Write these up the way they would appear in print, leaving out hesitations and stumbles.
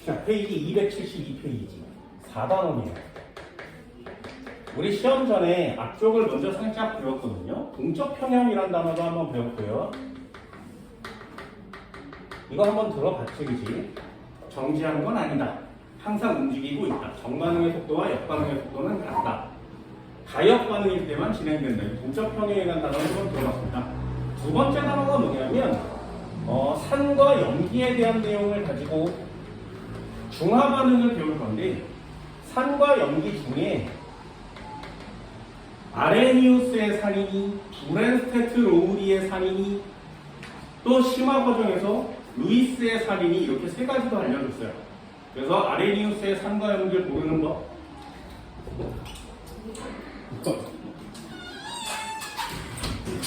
자, 페이지 272페이지 4단원이에요. 우리 시험 전에 앞쪽을 먼저 살짝 배웠거든요. 동적 평형이란 단어도 한번 배웠고요. 이거 한번 들어봤지, 그지? 정지하는 건 아니다. 항상 움직이고 있다. 정반응의 속도와 역반응의 속도는 같다. 가역 반응일 때만 진행된다. 동적 평형이라는 단어를 한번 들어봤습니다. 두 번째 단어가 뭐냐면 산과 염기에 대한 내용을 가지고 중화 반응을 배울 건데, 산과 염기 중에 아레니우스의 산이니 브랜스테트 로우리의 산이니 또 심화 과정에서 루이스의 산이니 이렇게 세 가지도 알려줬어요. 그래서 아레니우스의 산과 염기를 모르는 법,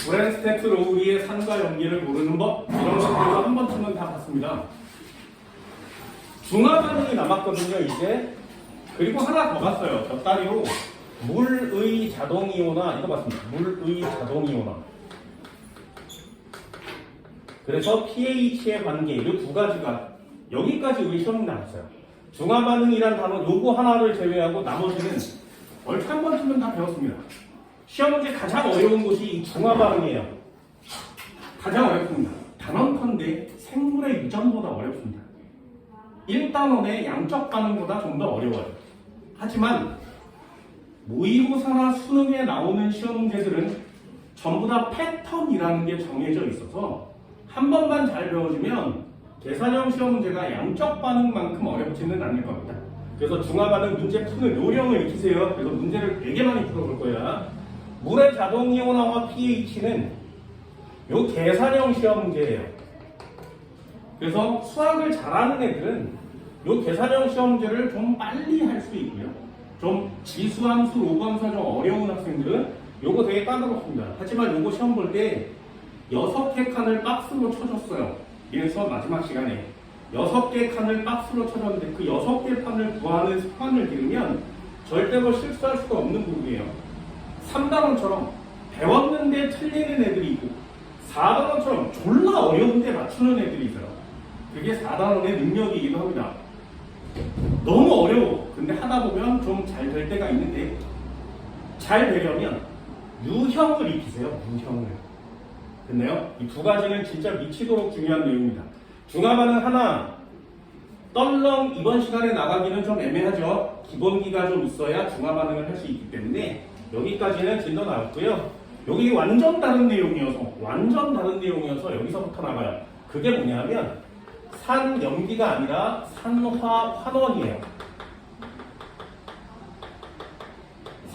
브랜스테트 로우리의 산과 염기를 모르는 법, 이런 것들도 한 번쯤은 다 봤습니다. 중화 반응이 남았거든요, 이제. 그리고 하나 더 봤어요. 곁다리로 물의 자동이온화, 이거 봤습니다. 물의 자동이온화. 그래서 pH의 관계, 이 두 가지가 여기까지 우리 시험에 나왔어요. 중화 반응이란 단어 요거 하나를 제외하고 나머지는 얼추 한 번쯤은 다 배웠습니다. 시험 문제 가장 어려운 곳이 이 중화 반응이에요. 가장 어렵습니다. 단언컨대 생물의 유전보다 어렵습니다. 1단원의 양적 반응보다 좀 더 어려워요. 하지만 모의고사나 수능에 나오는 시험 문제들은 전부 다 패턴이라는 게 정해져 있어서 한 번만 잘 배워주면 계산형 시험 문제가 양적 반응만큼 어렵지는 않을 겁니다. 그래서 중화 반응 문제 푸는 요령을 익히세요. 그래서 문제를 되게 많이 풀어볼 거야. 물의 자동이온화와 pH는 요 계산형 시험 문제예요. 그래서 수학을 잘하는 애들은 요 계산형 시험 문제를 좀 빨리 할 수 있고요. 좀 지수함수, 로그함수가 좀 어려운 학생들은 요거 되게 까다롭습니다. 하지만 요거 시험 볼 때 6개 칸을 박스로 쳐줬어요. 이게 수업 마지막 시간에 6개 칸을 박스로 쳐줬는데 그 6개 칸을 구하는 습관을 들으면 절대로 실수할 수가 없는 부분이에요. 3단원처럼 배웠는데 틀리는 애들이 있고 4단원처럼 졸라 어려운데 맞추는 애들이 있어요. 그게 4단원의 능력이기도 합니다. 너무 어려워. 근데 하다 보면 좀 잘 될 때가 있는데, 잘 되려면 유형을 익히세요. 유형을. 됐나요? 이 두 가지는 진짜 미치도록 중요한 내용입니다. 중화 반응 하나 떨렁 이번 시간에 나가기는 좀 애매하죠. 기본기가 좀 있어야 중화 반응을 할 수 있기 때문에 여기까지는 진도 나왔고요. 여기 완전 다른 내용이어서 여기서부터 나가요. 그게 뭐냐면 산 염기가 아니라 산화 환원이에요.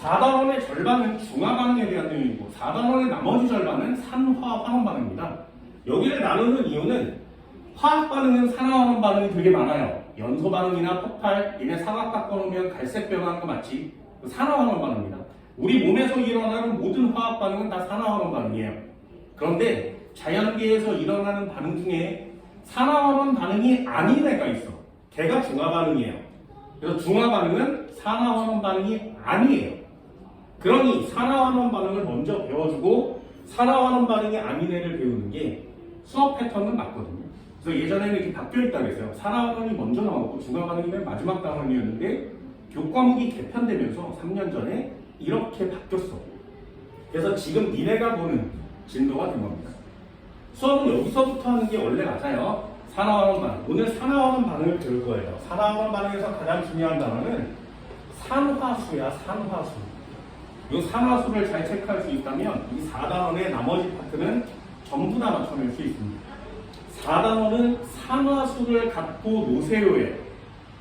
4단원의 절반은 중화 반응에 대한 내용이고 4단원의 나머지 절반은 산화 환원 반응입니다. 여기를 나누는 이유는 화학 반응은 산화 환원 반응이 되게 많아요. 연소 반응이나 폭발, 얘네 사각 바꿔놓으면 갈색 변하는 거 맞지? 산화 환원 반응입니다. 우리 몸에서 일어나는 모든 화학 반응은 다 산화 환원 반응이에요. 그런데 자연계에서 일어나는 반응 중에 산화 환원 반응이 아닌 애가 있어. 걔가 중화 반응이에요. 그래서 중화 반응은 산화 환원 반응이 아니에요. 그러니 산화 환원 반응을 먼저 배워주고 산화 환원 반응이 아닌 애를 배우는 게 수업 패턴은 맞거든요. 그래서 예전에는 이렇게 바뀌어 있다고 했어요. 산화 환원이 먼저 나오고 중화 반응이 맨 마지막 단원이었는데 교과목이 개편되면서 3년 전에 이렇게 바뀌었어. 그래서 지금 니네가 보는 진도가 된 겁니다. 수업은 여기서부터 하는 게 원래 맞아요. 산화환원 반응. 오늘 산화환원 반응을 배울 거예요. 산화환원 반응에서 가장 중요한 단어는 산화수야, 산화수. 이 산화수를 잘 체크할 수 있다면 이 4단원의 나머지 파트는 전부 다 맞춰낼 수 있습니다. 4단원은 산화수를 갖고 노세요예요.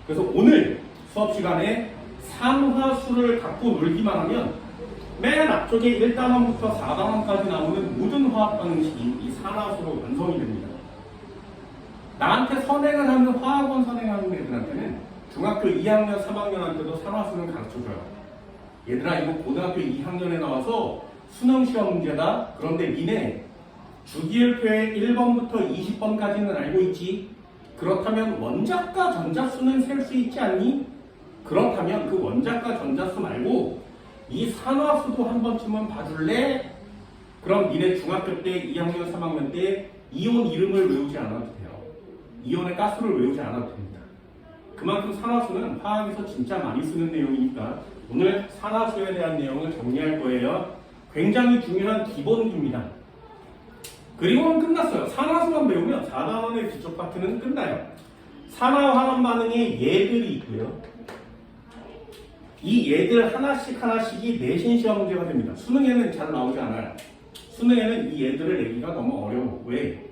그래서 오늘 수업 시간에 산화수를 갖고 놀기만 하면 맨 앞쪽에 1단원부터 4단원까지 나오는 모든 화학 반응식이 이 산화수로 완성이 됩니다. 나한테 선행을 하는 화학원 선행하는 애들한테는 중학교 2학년, 3학년한테도 산화수는 가르쳐줘요. 얘들아 이거 고등학교 2학년에 나와서 수능시험 문제다. 그런데 니네 주기율표의 1번부터 20번까지는 알고 있지? 그렇다면 원자과 전자수는 셀 수 있지 않니? 그렇다면 그 원자과 전자수 말고 이 산화수도 한 번쯤은 봐줄래? 그럼 니네 중학교 때 2학년, 3학년 때 이온 이름을 외우지 않아도 돼요. 이온의 가스를 외우지 않아도 됩니다. 그만큼 산화수는 화학에서 진짜 많이 쓰는 내용이니까 오늘 산화수에 대한 내용을 정리할 거예요. 굉장히 중요한 기본기입니다. 그리고는 끝났어요. 산화수만 배우면 4단원의 기초 파트는 끝나요. 산화환원 반응에 얘들이 있고요. 이 얘들 하나씩이 내신 시험 문제가 됩니다. 수능에는 잘 나오지 않아요. 수능에는 이 얘들을 내기가 너무 어려워. 왜?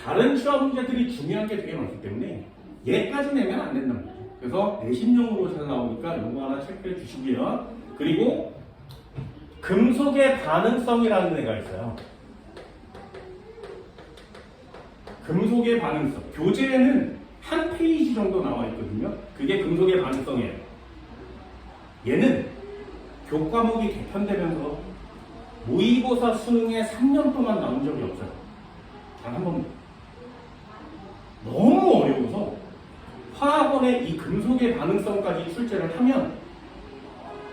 다른 시험 문제들이 중요한 게 되게 많기 때문에 얘까지 내면 안 된단 말이에요. 그래서 내신용으로 잘 나오니까 이거 하나 체크해 주시고요. 그리고 금속의 반응성이라는 애가 있어요. 금속의 반응성. 교재에는 한 페이지 정도 나와 있거든요. 그게 금속의 반응성이에요. 얘는 교과목이 개편되면서 모의고사 수능에 3년 동안 나온 적이 없어요. 단 한 번도. 너무 어려워서 화학원에 이 금속의 반응성까지 출제를 하면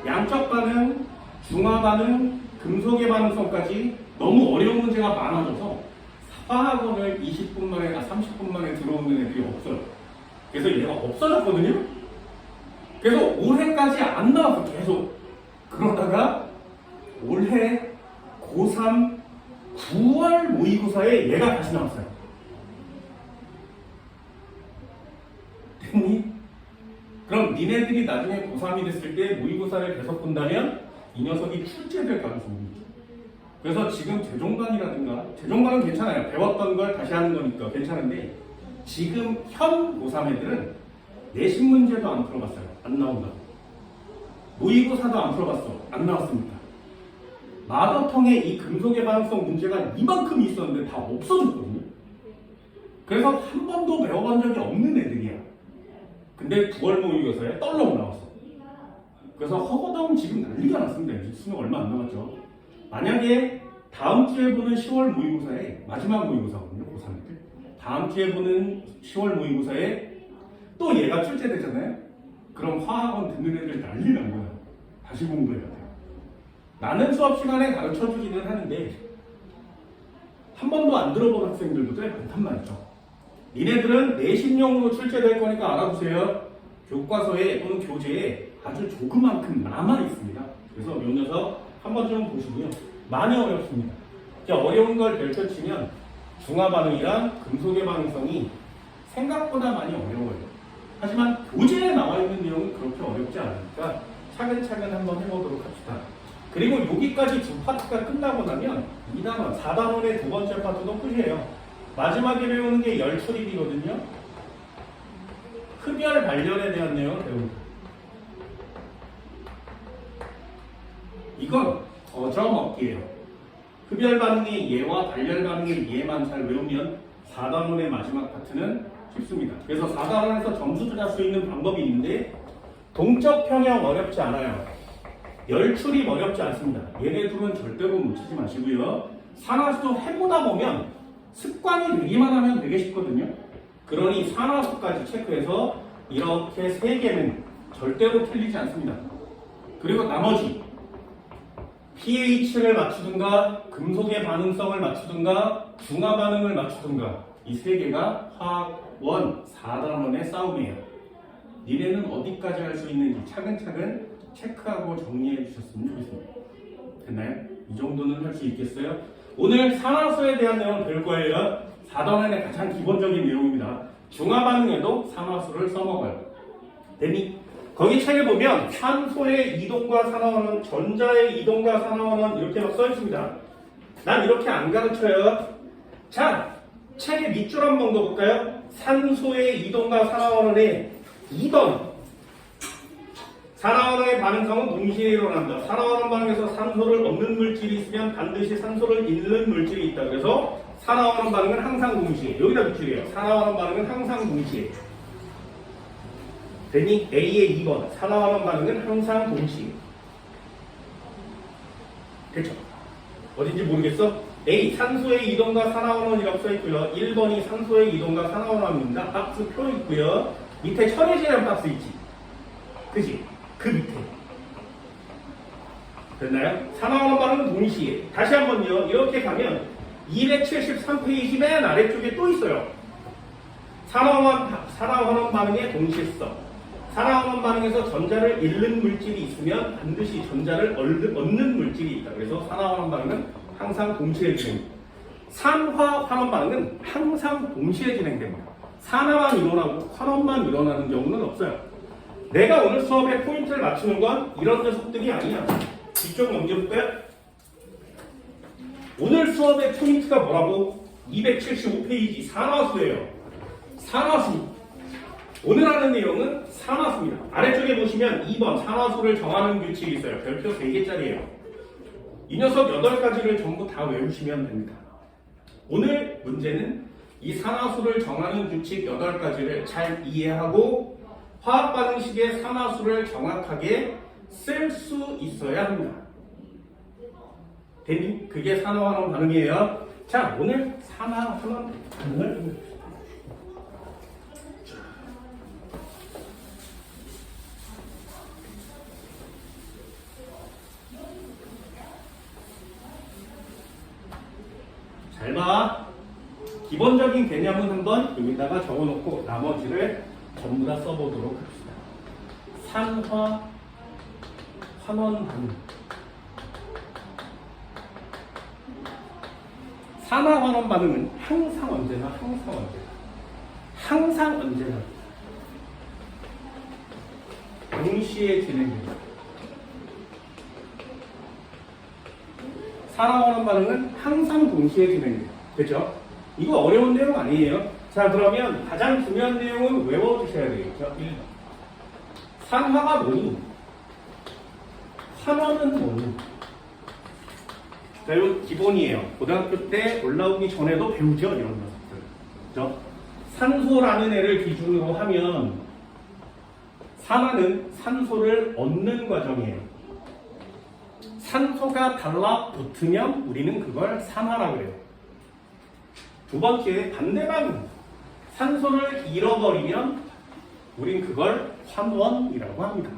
양적 반응, 중화 반응, 금속의 반응성까지 너무 어려운 문제가 많아져서 화학원을 20분 만에, 30분 만에 들어오는 애들이 없어요. 그래서 얘가 없어졌거든요? 그래서 올해까지 안 나왔어, 계속. 그러다가 올해 고3 9월 모의고사에 얘가 다시 나왔어요. 됐니? 그럼 니네들이 나중에 고3이 됐을 때 모의고사를 계속 본다면 이 녀석이 출제될 가능성이 있죠. 그래서 지금 재종반이라든가, 재종반은 괜찮아요. 배웠던 걸 다시 하는 거니까 괜찮은데 지금 현 고3 애들은 내신 문제도 안 풀어봤어요. 안 나온다. 모의고사도 안 풀어봤어. 안 나왔습니다. 마더텅에 이 금속의 반응성 문제가 이만큼 있었는데 다 없어졌거든요. 그래서 한 번도 배워본 적이 없는 애들이야. 근데 9월 모의고사에 떨렁 나왔어. 그래서 허거덩 지금 난리가 났습니다. 이제 수능 얼마 안 남았죠. 만약에 다음 주에 보는 10월 모의고사에 마지막 모의고사거든요. 고3들. 다음 주에 보는 10월 모의고사에 또 얘가 출제되잖아요. 그럼 화학원 듣는 애들 난리 난 거야. 다시 공부해야 돼요. 나는 수업 시간에 가르쳐 주기는 하는데 한 번도 안 들어본 학생들도 꽤 많단 말이죠. 니네들은 내신용으로 출제될 거니까 알아보세요. 교과서에 또는 교재에 아주 조그만큼 남아 있습니다. 그래서 이 녀석 한 번 좀 보시고요. 많이 어렵습니다. 어려운 걸 펼쳐치면 중화 반응이랑 금속의 반응성이 생각보다 많이 어려워요. 하지만 교재에 나와 있는 내용은 그렇게 어렵지 않으니까 차근차근 한번 해보도록 합시다. 그리고 여기까지 두 파트가 끝나고 나면 2단원, 4단원의 두 번째 파트도 끝이에요. 마지막에 배우는 게 열출입이거든요. 흡열 발열에 대한 내용을 배웁니다. 이건 어저먹기예요. 흡열 반응의 예와 발열 반응의 예만 잘 외우면 4단원의 마지막 파트는 쉽습니다. 그래서 4단원에서 점수를 할 수 있는 방법이 있는데 동적 평형 어렵지 않아요. 열출입 어렵지 않습니다. 얘네 둘은 절대로 놓치지 마시고요. 산화수 해보다 보면 습관이 되기만 하면 되게 쉽거든요. 그러니 산화수까지 체크해서 이렇게 3개는 절대로 틀리지 않습니다. 그리고 나머지 pH를 맞추든가 금속의 반응성을 맞추든가 중화 반응을 맞추든가 이 3개가 화학원 4단원의 싸움이에요. 니네는 어디까지 할 수 있는지 차근차근 체크하고 정리해 주셨으면 좋겠습니다. 됐나요? 이 정도는 할 수 있겠어요? 오늘 산화수에 대한 내용을 배울 거예요. 4단원의 가장 기본적인 내용입니다. 중화 반응에도 산화수를 써먹어요. 됐니? 거기 책에 보면 산소의 이동과 산화원은, 전자의 이동과 산화원은 이렇게 막 써 있습니다. 난 이렇게 안 가르쳐요. 자, 책의 밑줄 한번 넣어볼까요? 산소의 이동과 산화원의 2번. 산화원의 반응성은 동시에 일어난다. 산화원 반응에서 산소를 얻는 물질이 있으면 반드시 산소를 잃는 물질이 있다. 그래서 산화원 반응은 항상 동시에. 여기다 밑줄이에요. 산화원 반응은 항상 동시에. 됐니? A의 2번. 산화원 반응은 항상 동시에. 됐죠? 어딘지 모르겠어? A. 산소의 이동과 산화원이라고 써있고요. 1번이 산소의 이동과 산화원입니다. 박스 표 있고요. 밑에 철의지라는 박스 있지? 그지? 그 밑에. 됐나요? 산화원 반응은 동시에. 다시 한번요. 이렇게 가면 273페이지 맨 아래쪽에 또 있어요. 산화원 반응의 동시성. 산화환원 반응에서 전자를 잃는 물질이 있으면 반드시 전자를 얻는 물질이 있다. 그래서 산화환원 반응은 항상 동시에 진행됩니다. 산화환원 반응은 항상 동시에 진행됩니다. 산화만 일어나고 환원만 일어나는 경우는 없어요. 내가 오늘 수업에 포인트를 맞추는 건 이런 녀석들이 아니야. 뒤쪽 넘겨볼까요? 오늘 수업의 포인트가 뭐라고? 275페이지 산화수예요. 산화수. 오늘 하는 내용은 산화수입니다. 아래쪽에 보시면 2번 산화수를 정하는 규칙이 있어요. 별표 3개짜리예요. 이 녀석 8가지를 전부 다 외우시면 됩니다. 오늘 문제는 이 산화수를 정하는 규칙 8가지를 잘 이해하고 화학반응식의 산화수를 정확하게 쓸 수 있어야 합니다. 됐니? 그게 산화환원 반응이에요. 자, 오늘 산화환원 반응을 잘 봐. 기본적인 개념은 한번 여기다가 적어놓고 나머지를 전부 다 써보도록 합시다. 산화 환원 반응. 산화 환원 반응은 항상 언제나 동시에 진행됩니다. 산화 환원 반응은 항상 동시에 진행됩니다. 그죠? 이거 어려운 내용 아니에요. 자, 그러면 가장 중요한 내용은 외워주셔야 되겠죠. 1번. 산화가 뭐니? 환원은 뭐니? 자, 이거 기본이에요. 고등학교 때 올라오기 전에도 배우죠, 이런 녀석들. 그죠? 산소라는 애를 기준으로 하면 산화는 산소를 얻는 과정이에요. 산소가 달라붙으면 우리는 그걸 산화라고 해요. 두 번째, 반대방 산소를 잃어버리면 우린 그걸 환원이라고 합니다.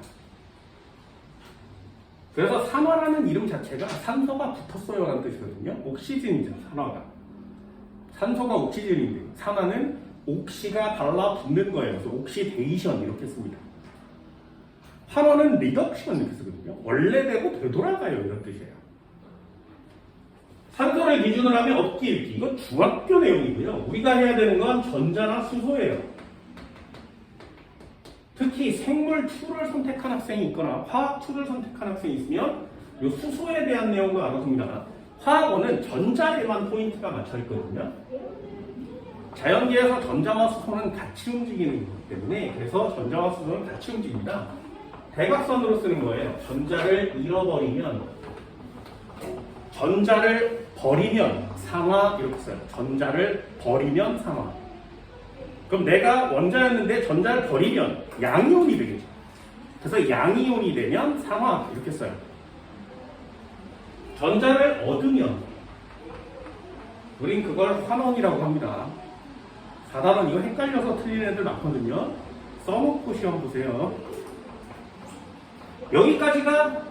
그래서 산화라는 이름 자체가 산소가 붙었어요 라는 뜻이거든요. 옥시즌이죠, 산화가. 산소가 옥시즌인데 산화는 옥시가 달라붙는 거예요. 그래서 옥시데이션 이렇게 씁니다. 환원은 리덕션 이렇게 쓰거든요. 원래대로 되돌아가요 이런 뜻이에요. 산소를 기준으로 하면 얻기 잃기. 이건 중학교 내용이고요. 우리가 해야 되는 건 전자나 수소예요. 특히 생물 2를 선택한 학생이 있거나 화학 2를 선택한 학생이 있으면 이 수소에 대한 내용도 알아둡니다. 화학원은 전자에만 포인트가 맞춰 있거든요. 자연계에서 전자와 수소는 같이 움직이는 거기 때문에 그래서 전자와 수소는 같이 움직입니다. 대각선으로 쓰는 거예요. 전자를 잃어버리면 전자를 버리면 산화 이렇게 써요. 전자를 버리면 산화. 그럼 내가 원자였는데 전자를 버리면 양이온이 되겠죠. 그래서 양이온이 되면 산화 이렇게 써요. 전자를 얻으면 우린 그걸 환원이라고 합니다. 4단원 이거 헷갈려서 틀리는 애들 많거든요. 써놓고 시험 보세요. 여기까지가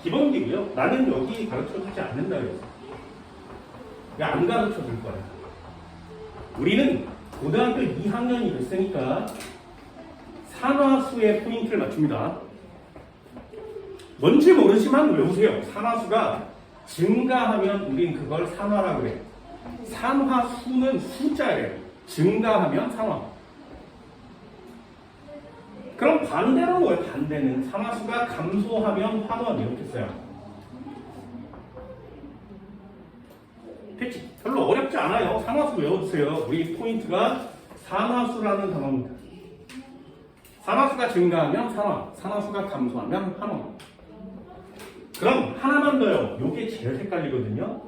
기본기고요. 나는 여기 가르쳐주지 않는다 그래서 안 가르쳐줄 거야. 우리는 고등학교 2학년이 됐으니까 산화수의 포인트를 맞춥니다. 뭔지 모르지만 외우세요. 산화수가 증가하면 우린 그걸 산화라고 그래요. 산화수는 숫자예요. 증가하면 산화. 그럼 반대로 뭐예요? 반대는 산화수가 감소하면 환원 이렇게 써요. 됐지? 별로 어렵지 않아요. 산화수 외워주세요. 우리 포인트가 산화수라는 단어입니다. 산화수가 증가하면 산화, 산화수가 감소하면 환원. 그럼 하나만 더요. 요게 제일 헷갈리거든요.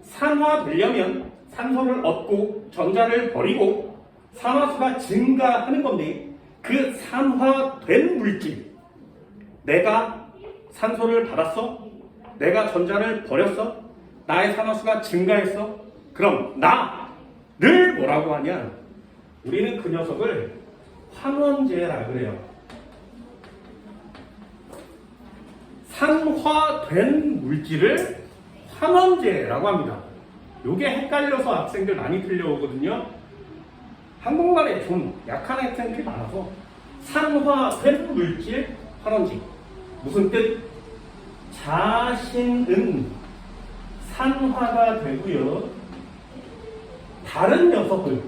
산화되려면 산소를 얻고 전자를 버리고 산화수가 증가하는 건데 그 산화된 물질, 내가 산소를 받았어? 내가 전자를 버렸어? 나의 산화수가 증가했어? 그럼 나를 뭐라고 하냐? 우리는 그 녀석을 환원제라 그래요. 산화된 물질을 환원제라고 합니다. 요게 헷갈려서 학생들 많이 틀려오거든요. 한국말에 좀 약한 학생들이 많아서 산화된 물질 환원식. 무슨 뜻? 자신은 산화가 되고요. 다른 녀석을,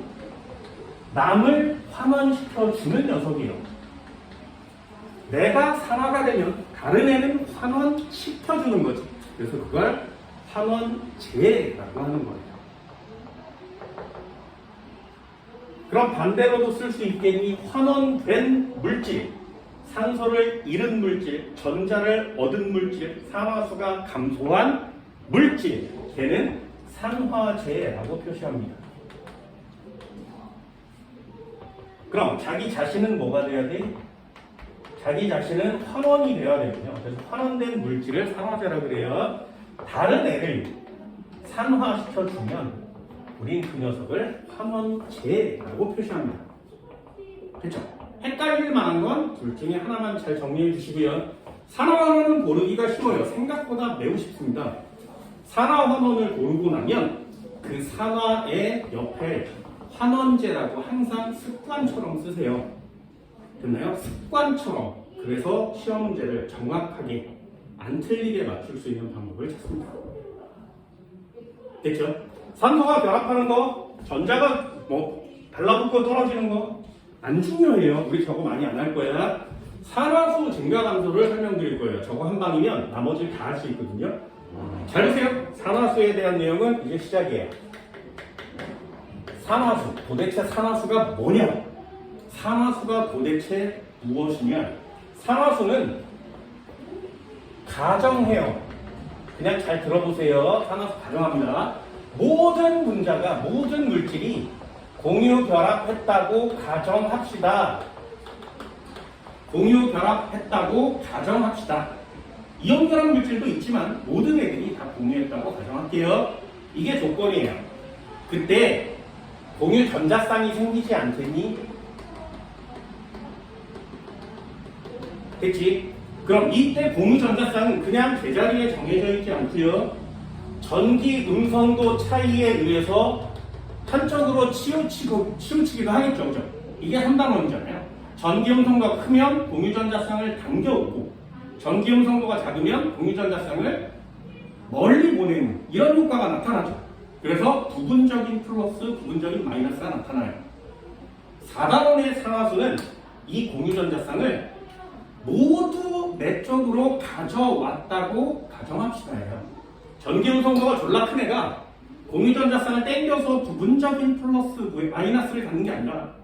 남을 환원시켜주는 녀석이에요. 내가 산화가 되면 다른 애는 환원시켜주는 거지. 그래서 그걸 환원제라고 하는 거예요. 그럼 반대로도 쓸 수 있겠니? 환원된 물질, 산소를 잃은 물질, 전자를 얻은 물질, 산화수가 감소한 물질, 걔는 산화제라고 표시합니다. 그럼 자기 자신은 뭐가 돼야 돼? 자기 자신은 환원이 되어야 되거든요. 그래서 환원된 물질을 산화제라고 그래요. 다른 애를 산화시켜주면 우린 그 녀석을 환원제라고 표시합니다. 그렇죠? 헷갈릴 만한 건 둘 중에 하나만 잘 정리해 주시고요. 산화환원은 고르기가 쉬워요. 생각보다 매우 쉽습니다. 산화환원을 고르고 나면 그 산화의 옆에 환원제라고 항상 습관처럼 쓰세요. 됐나요? 습관처럼. 그래서 시험 문제를 정확하게 안 틀리게 맞출 수 있는 방법을 찾습니다. 됐죠? 산소가 결합하는 거, 전자가 달라붙고 떨어지는 거 안 중요해요. 우리 저거 많이 안 할 거야. 산화수 증가 감소를 설명드릴 거예요. 저거 한 방이면 나머지를 다 할 수 있거든요. 잘 보세요. 산화수에 대한 내용은 이제 시작이에요. 산화수, 도대체 산화수가 뭐냐? 산화수가 도대체 무엇이냐? 산화수는 가정해요. 그냥 잘 들어보세요. 산화수 가정합니다. 모든 분자가, 모든 물질이 공유 결합했다고 가정합시다. 공유 결합했다고 가정합시다. 이온 결합 물질도 있지만 모든 애들이 다 공유했다고 가정할게요. 이게 조건이에요. 그때 공유 전자쌍이 생기지 않겠니? 됐지? 그럼 이때 공유 전자쌍은 그냥 제자리에 정해져 있지 않고요. 전기 음성도 차이에 의해서 한쪽으로 치우치기도 하겠죠. 그죠? 이게 3단원이잖아요. 전기 음성도가 크면 공유 전자쌍을 당겨오고 전기 음성도가 작으면 공유 전자쌍을 멀리 보내는 이런 효과가 나타나죠. 그래서 부분적인 플러스, 부분적인 마이너스가 나타나요. 4단원의 산화수는 이 공유 전자쌍을 모두 내 쪽으로 가져왔다고 가정합시다예요. 전기 음성도가 졸라 큰 애가 공유 전자쌍을 땡겨서 부분적인 플러스, 마이너스를 갖는 게 아니라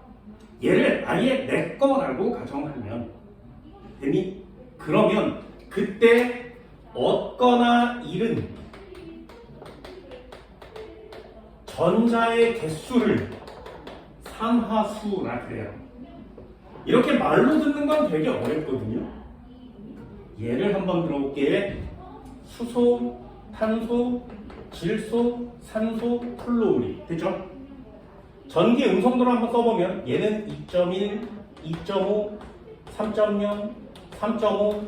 얘를 아예 내 거라고 가정하면 되니? 그러면 그때 얻거나 잃은 전자의 개수를 산화수라 그래요. 이렇게 말로 듣는 건 되게 어렵거든요. 예를 한번 들어볼게. 수소, 탄소, 질소, 산소, 플로우리. 됐죠? 전기 음성도를 한번 써보면 얘는 2.1, 2.5, 3.0, 3.5,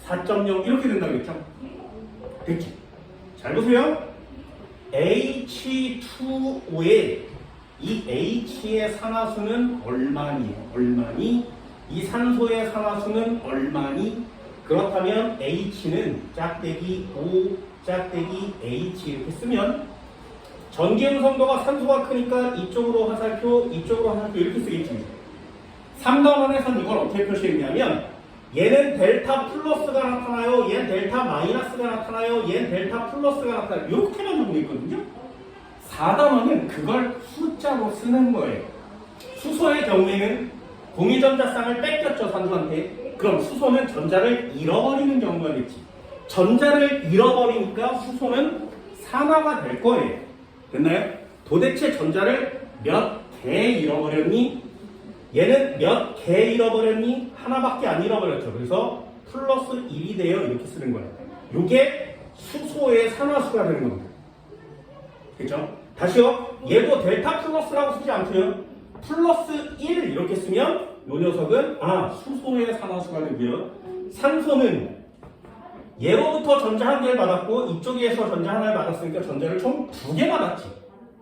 4.0 이렇게 된다고 했죠? 됐지? 잘 보세요. H2O의 이 H의 산화수는 얼마니? 얼마니? 이 산소의 산화수는 얼마니? 그렇다면 H는 짝대기 O, 짝대기 H 이렇게 쓰면 전기 음성도가 산소가 크니까 이쪽으로 화살표, 이쪽으로 화살표 이렇게 쓰겠지. 3단원에서는 이걸 어떻게 표시했냐면 얘는 델타 플러스가 나타나요. 얘는 델타 마이너스가 나타나요. 얘는 델타 플러스가 나타나요. 이렇게만 적고 있거든요. 4단원은 그걸 숫자로 쓰는 거예요. 수소의 경우에는 공유전자쌍을 뺏겼죠, 산소한테. 그럼 수소는 전자를 잃어버리는 경우가 됐지. 전자를 잃어버리니까 수소는 산화가 될 거예요. 됐나요? 도대체 전자를 몇 개 잃어버렸니? 얘는 몇 개 잃어버렸니? 하나밖에 안 잃어버렸죠. 그래서 플러스 1이 돼요. 이렇게 쓰는 거예요. 이게 수소의 산화수가 되는 겁니다. 그렇죠? 다시요. 얘도 델타 플러스라고 쓰지 않고요. 플러스 1 이렇게 쓰면 이 녀석은 수소의 산화수가 되고요. 산소는 얘로부터 전자 한 개를 받았고 이쪽에서 전자 하나를 받았으니까 전자를 총 2개 받았지.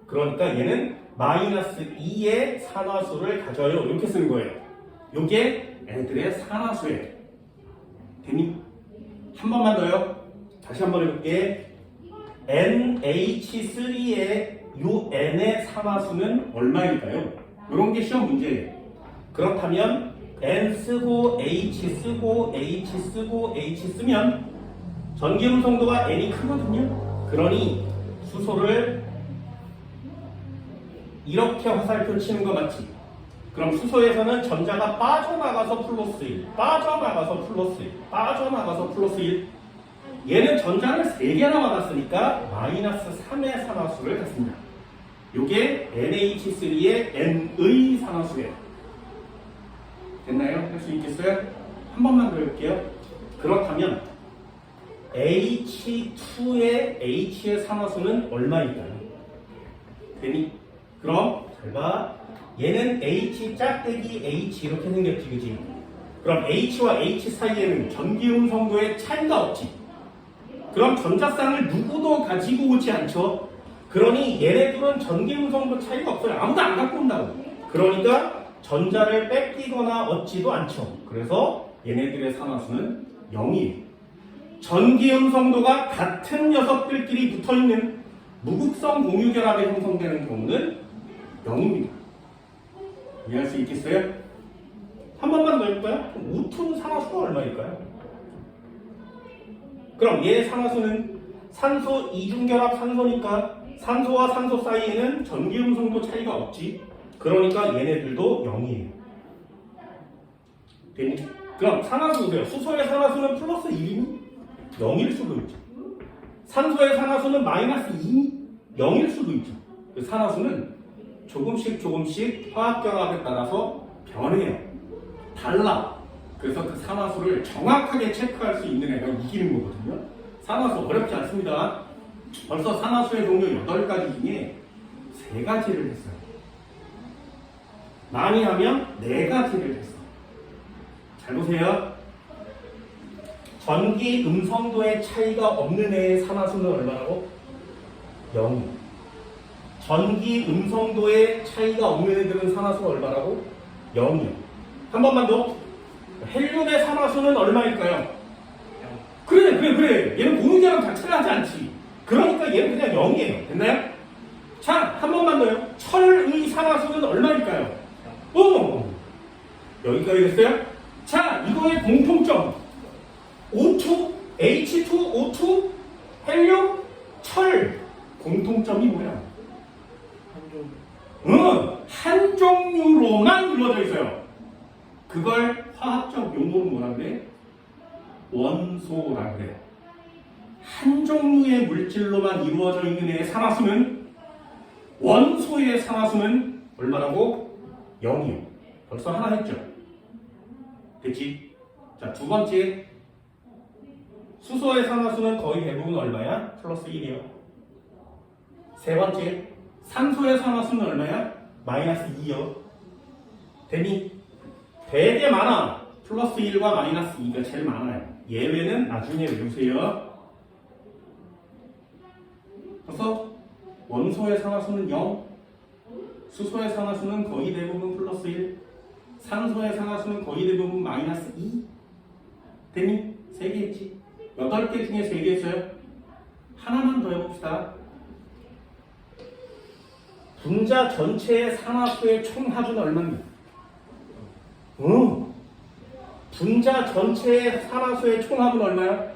그러니까 얘는 마이너스 2의 산화수를 가져요. 이렇게 쓰는 거예요. 요게 애들의 산화수예요. 됐니? 한 번만 더요. 다시 한번 해볼게. NH3의 요 N의 산화수는 얼마일까요? 이런 게 시험 문제예요. 그렇다면 N 쓰고 H 쓰고 H 쓰고 H 쓰면 전기음 성도가 N이 크거든요. 그러니 수소를 이렇게 화살표 치는 거 맞지? 그럼 수소에서는 전자가 빠져나가서 플러스 1, 빠져나가서 플러스 1, 빠져나가서 플러스 1. 얘는 전자를 3개나 받았으니까 마이너스 3의 산화수를 갖습니다. 요게 NH3의 N의 산화수예요. 됐나요? 할 수 있겠어요? 한 번만 더 해볼게요. 그렇다면 H2의 H의 산화수는 얼마일까요? 되니? 그럼 잘 봐. 얘는 H 짝대기 H 이렇게 생겼지, 그지? 그럼 H와 H 사이에는 전기음 성도의 차이가 없지. 그럼 전자쌍을 누구도 가지고 오지 않죠. 그러니 얘네들은 전기음 성도 차이가 없어요. 아무도 안 갖고 온다고. 그러니까 전자를 뺏기거나 얻지도 않죠. 그래서 얘네들의 산화수는 0이에요. 전기음 성도가 같은 녀석들끼리 붙어있는 무극성 공유결합에 형성되는 경우는 0입니다. 이해할 수 있겠어요? 한 번만 더 해볼까요? 우투 산화수가 얼마일까요? 그럼 얘 산화수는 산소 이중결합 산소니까 산소와 산소 사이에는 전기음 성도 차이가 없지. 그러니까 얘네들도 0이에요. 되니? 그럼 산화수 보세요. 수소의 산화수는 플러스 1이니 0일 수도 있죠. 산소의 산화수는 마이너스 2니 0일 수도 있죠. 산화수는 조금씩 화학결합에 따라서 변해요. 달라. 그래서 그 산화수를 정확하게 체크할 수 있는 애가 이기는 거거든요. 산화수 어렵지 않습니다. 벌써 산화수의 종류 8가지 중에 3가지를 했어요. 많이 하면 4가지를 했어요. 잘 보세요. 전기 음성도의 차이가 없는 애의 산화수는 얼마라고? 0. 전기 음성도의 차이가 없는 애들은 산화수가 얼마라고? 0이요. 한 번만 더. 헬륨의 산화수는 얼마일까요? 그래. 얘는 공유결합 자체를 하지 않지. 그러니까 얘는 그냥 0이에요. 됐나요? 자, 한 번만 더요. 철의 산화수는 얼마일까요? 여기까지 됐어요? 자, 이거의 공통점. O2, H2, O2, 헬륨, 철. 공통점이 뭐야? 한 종류로만 이루어져 있어요. 그걸 화학적 용어로 뭐라 그래? 원소라 그래. 한 종류의 물질로만 이루어져 있는 애의 산화수는 원소의 산화수는 얼마라고? 0이요. 벌써 하나 했죠? 됐지? 자, 두 번째. 수소의 산화수는 거의 대부분 얼마야? 플러스 1이요. 세 번째. 산소의 산화수는 얼마야? 마이너스 2요. 되니? 되게 많아. 플러스 1과 마이너스 2가 제일 많아요. 예외는 나중에 외우세요. 그래서 원소의 산화수는 0, 수소의 산화수는 거의 대부분 플러스 1, 산소의 산화수는 거의 대부분 마이너스 2. 되니? 3개 했지. 8개 중에 3개 했어요. 하나만 더 해봅시다. 분자 전체의 산화수의 총합은 얼마입니까? 분자 전체의 산화수의 총합은 얼마야?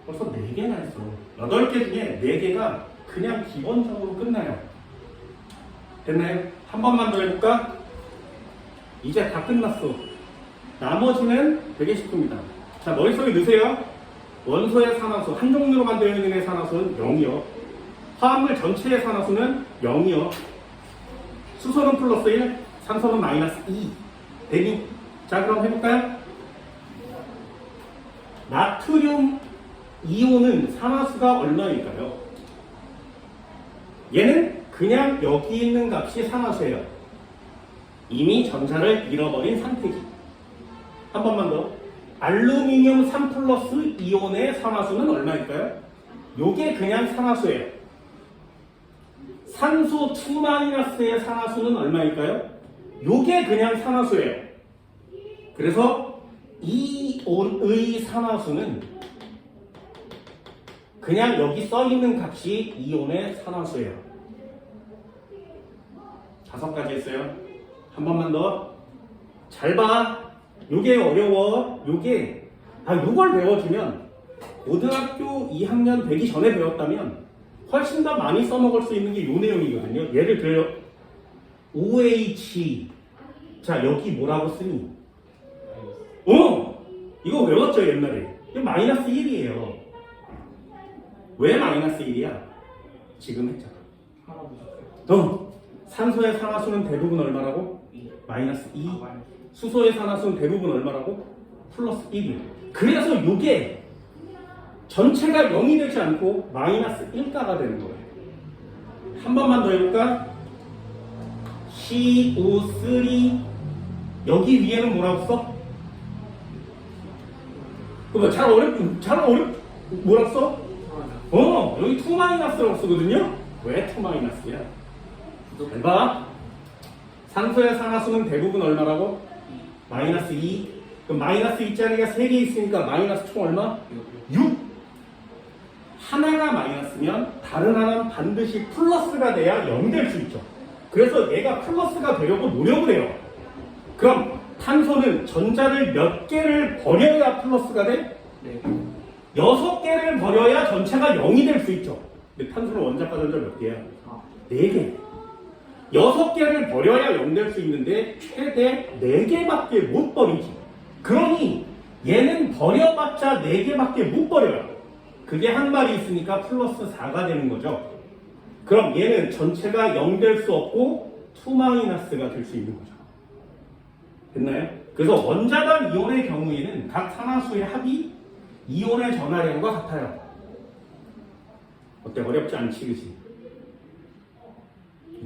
벌써 4개나 했어. 8개 중에 4개가 그냥 기본적으로 끝나요. 됐나요? 한 번만 더 해볼까? 이제 다 끝났어. 나머지는 되게 쉽습니다. 자, 머릿속에 넣으세요. 원소의 산화수, 한 종류로만 되어 있는 애 산화수는 0이요. 화합물 전체의 산화수는 0이요. 수소는 플러스 1, 산소는 마이너스 2. 되니? 자, 그럼 해볼까요? 나트륨 이온은 산화수가 얼마일까요? 얘는 그냥 여기 있는 값이 산화수예요. 이미 전자를 잃어버린 상태지. 한 번만 더. 알루미늄 3 플러스 이온의 산화수는 얼마일까요? 요게 그냥 산화수예요. 산소 2-의 산화수는 얼마일까요? 요게 그냥 산화수예요. 그래서 이온의 산화수는 그냥 여기 써있는 값이 이온의 산화수예요. 5가지 했어요. 한 번만 더. 잘 봐. 요게 어려워. 요걸 배워주면 고등학교 2학년 되기 전에 배웠다면 훨씬 더 많이 써먹을 수 있는 게 요 내용이거든요. 예를 들어 OH. 자, 여기 뭐라고 쓰니? 이거 외웠죠, 옛날에. 이거 마이너스 1이에요. 왜 마이너스 1이야? 지금 했잖아. 산소의 산화수는 대부분 얼마라고? 마이너스 2. 수소의 산화수는 대부분 얼마라고? 플러스 1이에요. 그래서 이게 전체가 0이 되지 않고 마이너스 1가가 되는 거예요. 한 번만 더 해볼까? CO3. 여기 위에는 뭐라고 써? 뭐라고 써? 여기 2-라고 쓰거든요? 왜 2-야? 잘 봐. 산소의 산화수는 대부분 얼마라고? 마이너스 2. 그럼 마이너스 2짜리가 3개 있으니까 마이너스 총 얼마? 6. 하나가 마이너스면 다른 하나는 반드시 플러스가 돼야 0 될 수 있죠. 그래서 얘가 플러스가 되려고 노력을 해요. 그럼 탄소는 전자를 몇 개를 버려야 플러스가 돼? 6개를 버려야 전체가 0이 될 수 있죠. 근데 탄소는 원자과 전자 몇 개야? 4개. 6개를 버려야 0 될 수 있는데 최대 4개밖에 못 버리지. 그러니 얘는 버려봤자 4개밖에 못 버려요. 그게 한 마리 있으니까 플러스 4가 되는 거죠. 그럼 얘는 전체가 0 될 수 없고 2-가 될 수 있는 거죠. 됐나요? 그래서 원자단 이온의 경우에는 각 산화수의 합이 이온의 전하량과 같아요. 어때? 어렵지 않지, 그치?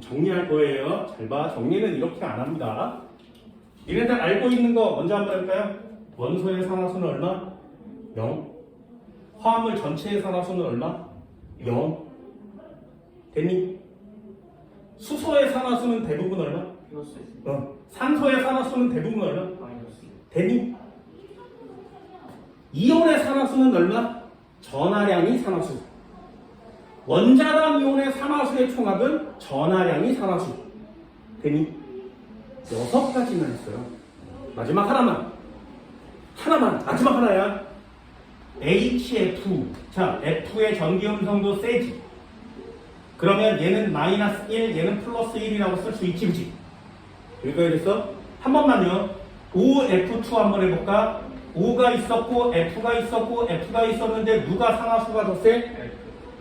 정리할 거예요. 잘 봐. 정리는 이렇게 안 합니다. 얘네들 알고 있는 거 먼저 한번 해볼까요? 원소의 산화수는 얼마? 0. 화합물 전체의 산화수는 얼마? 0. 됐니? 수소의 산화수는 대부분 얼마? 산소의 산화수는 대부분 얼마? 됐니? 이온의 산화수는 얼마? 전하량이 산화수. 원자단 이온의 산화수의 총합은 전하량이 산화수. 됐니? 6가지나 했어요. 마지막 하나만. 마지막 하나야. HF. 자, F의 전기음성도 세지. 그러면 얘는 마이너스 1, 얘는 플러스 1이라고 쓸 수 있지, 그치? 그러니까 이래서 한 번만요. OF2 한번 해볼까? O가 있었고 F가 있었고 F가 있었는데 누가 산화수가 더 세?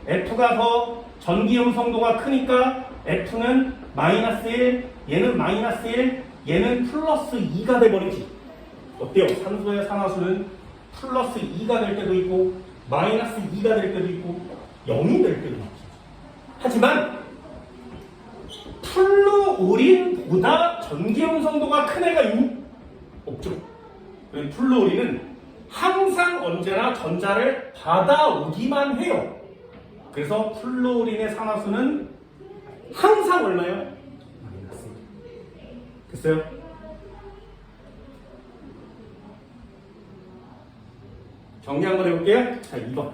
F가 더 전기음성도가 크니까 F는 마이너스 1, 얘는 마이너스 1, 얘는 플러스 2가 돼버리지. 어때요? 산소의 산화수는 플러스 2가 될 때도 있고 마이너스 2가 될 때도 있고 0이 될 때도 있죠. 하지만 플루오린보다 전기음성도가 큰 애가 없죠. 플루오린은 항상 언제나 전자를 받아오기만 해요. 그래서 플루오린의 산화수는 항상 얼마예요? 마이너스. 됐어요? 정리 한번 해볼게요. 자, 2번.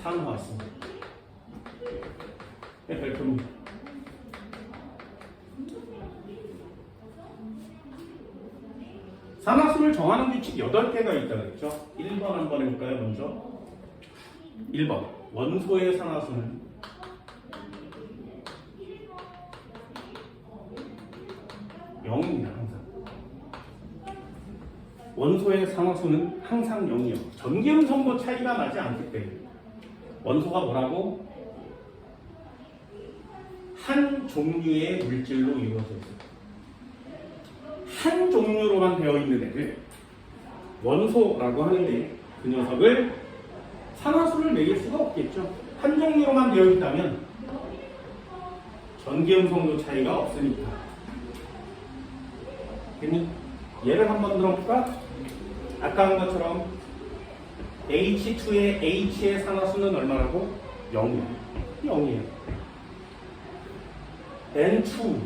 산화수. 네, 별표입니다. 산화수를 정하는 규칙 8개가 있다 그랬죠? 1번 한번 해볼까요, 먼저? 1번. 원소의 산화수는 (0입니다) 항상. 원소의 산화수는 항상 0이요. 전기음성도 차이가 나지 않기 때문에. 원소가 뭐라고? 한 종류의 물질로 이루어져 있어요. 한 종류로만 되어 있는 애를 원소라고 하는데 그 녀석을 산화수를 매길 수가 없겠죠. 한 종류로만 되어 있다면 전기음성도 차이가 없으니까. 괜히 예를 한번 들어볼까? 아까 한 것처럼 H2의 H의 산화수는 얼마라고? 0이에요. 0이에요. N2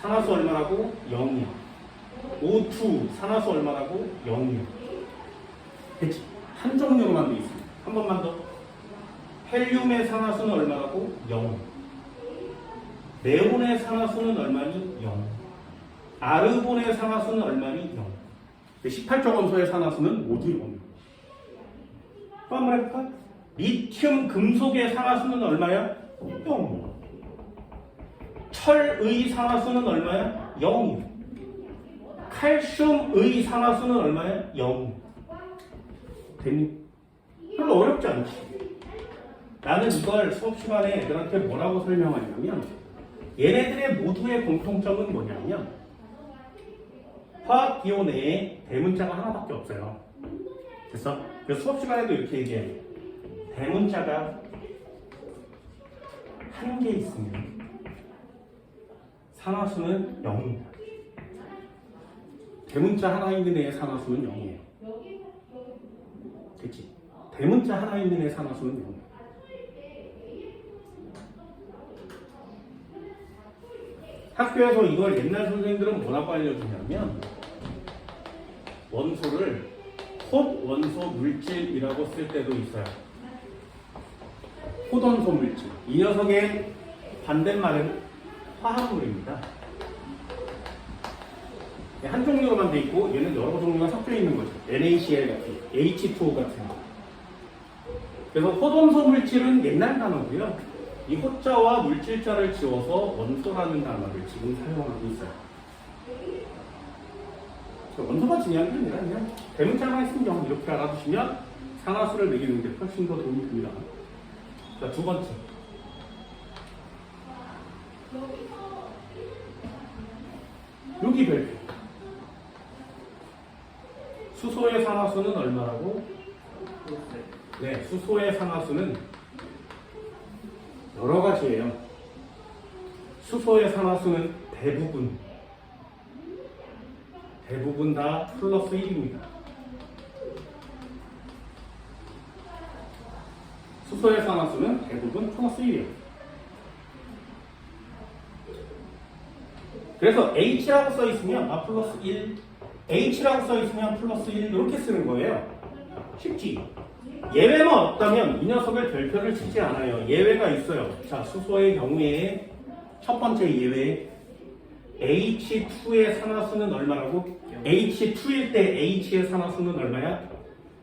산화수 얼마라고? 0이야. O2 산화수 얼마라고? 0이야. 됐지? 한 종류로만 돼 있습니다. 한 번만 더. 헬륨의 산화수는 얼마라고? 0. 네온의 산화수는 얼마니? 0. 아르곤의 산화수는 얼마니? 0. 18조 원소의 산화수는 모두 0. 또 한 번 해볼까? 리튬 금속의 산화수는 얼마야? 0. 철의 산화수는 얼마야? 0. 칼슘의 산화수는 얼마야? 0. 됐니? 별로 어렵지 않지. 나는 이걸 수업 시간에 애들한테 뭐라고 설명하냐면 얘네들의 모두의 공통점은 뭐냐면 화학 기호 내에 대문자가 하나밖에 없어요. 됐어? 그래서 수업 시간에도 이렇게 얘기해. 대문자가 한 개 있으면 산화수는 0입니다. 대문자 하나 있는 애의 산화수는 0이에요. 됐지? 대문자 하나 있는 애의 산화수는 0이에요. 학교에서 이걸 옛날 선생님들은 뭐라고 알려주냐면 원소를 톳 원소 물질이라고 쓸 때도 있어요. 톳 원소 물질. 이 녀석의 반대말은 화합물입니다. 한 종류로만 돼 있고 얘는 여러 종류가 섞여 있는 거죠. NaCl 같은, H2O 같은 거. 그래서 톳 원소 물질은 옛날 단어고요. 이 호자와 물질자를 지워서 원소라는 단어를 지금 사용하고 있어요. 원소가 중요한 게 아니라 그냥 대문자가 있으면 0 이렇게 알아두시면 산화수를 매기는 데 훨씬 더 도움이 됩니다. 자, 두 번째. 여기 별표. 수소의 산화수는 얼마라고? 네, 수소의 산화수는 여러 가지예요. 수소의 산화수는 대부분 다 플러스 1입니다. 수소의 산화수는 대부분 플러스 1이에요. 그래서 H라고 써 있으면 플러스 1, H라고 써 있으면 플러스 1 이렇게 쓰는 거예요. 쉽지? 예외만 없다면 이 녀석을 별표를 치지 않아요. 예외가 있어요. 자, 수소의 경우에 첫 번째 예외 H2의 산화수는 얼마라고? H2일 때 H의 산화수는 얼마야?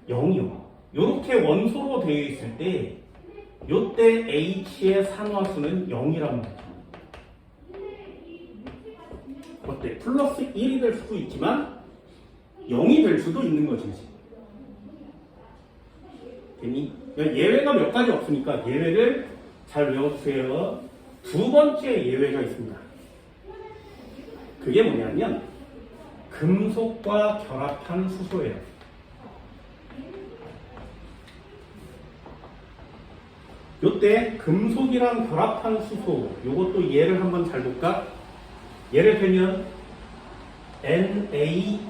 0이요. 이렇게 원소로 되어 있을 때 이때 H의 산화수는 0이란 말이죠. 어때? 플러스 1이 될 수도 있지만 0이 될 수도 있는 거지. 됐니? 예외가 몇 가지 없으니까 예외를 잘 외워주세요. 두 번째 예외가 있습니다. 그게 뭐냐면 금속과 결합한 수소예요. 요때 금속이랑 결합한 수소, 요것도 예를 한번 잘 볼까? 예를 들면 NaH.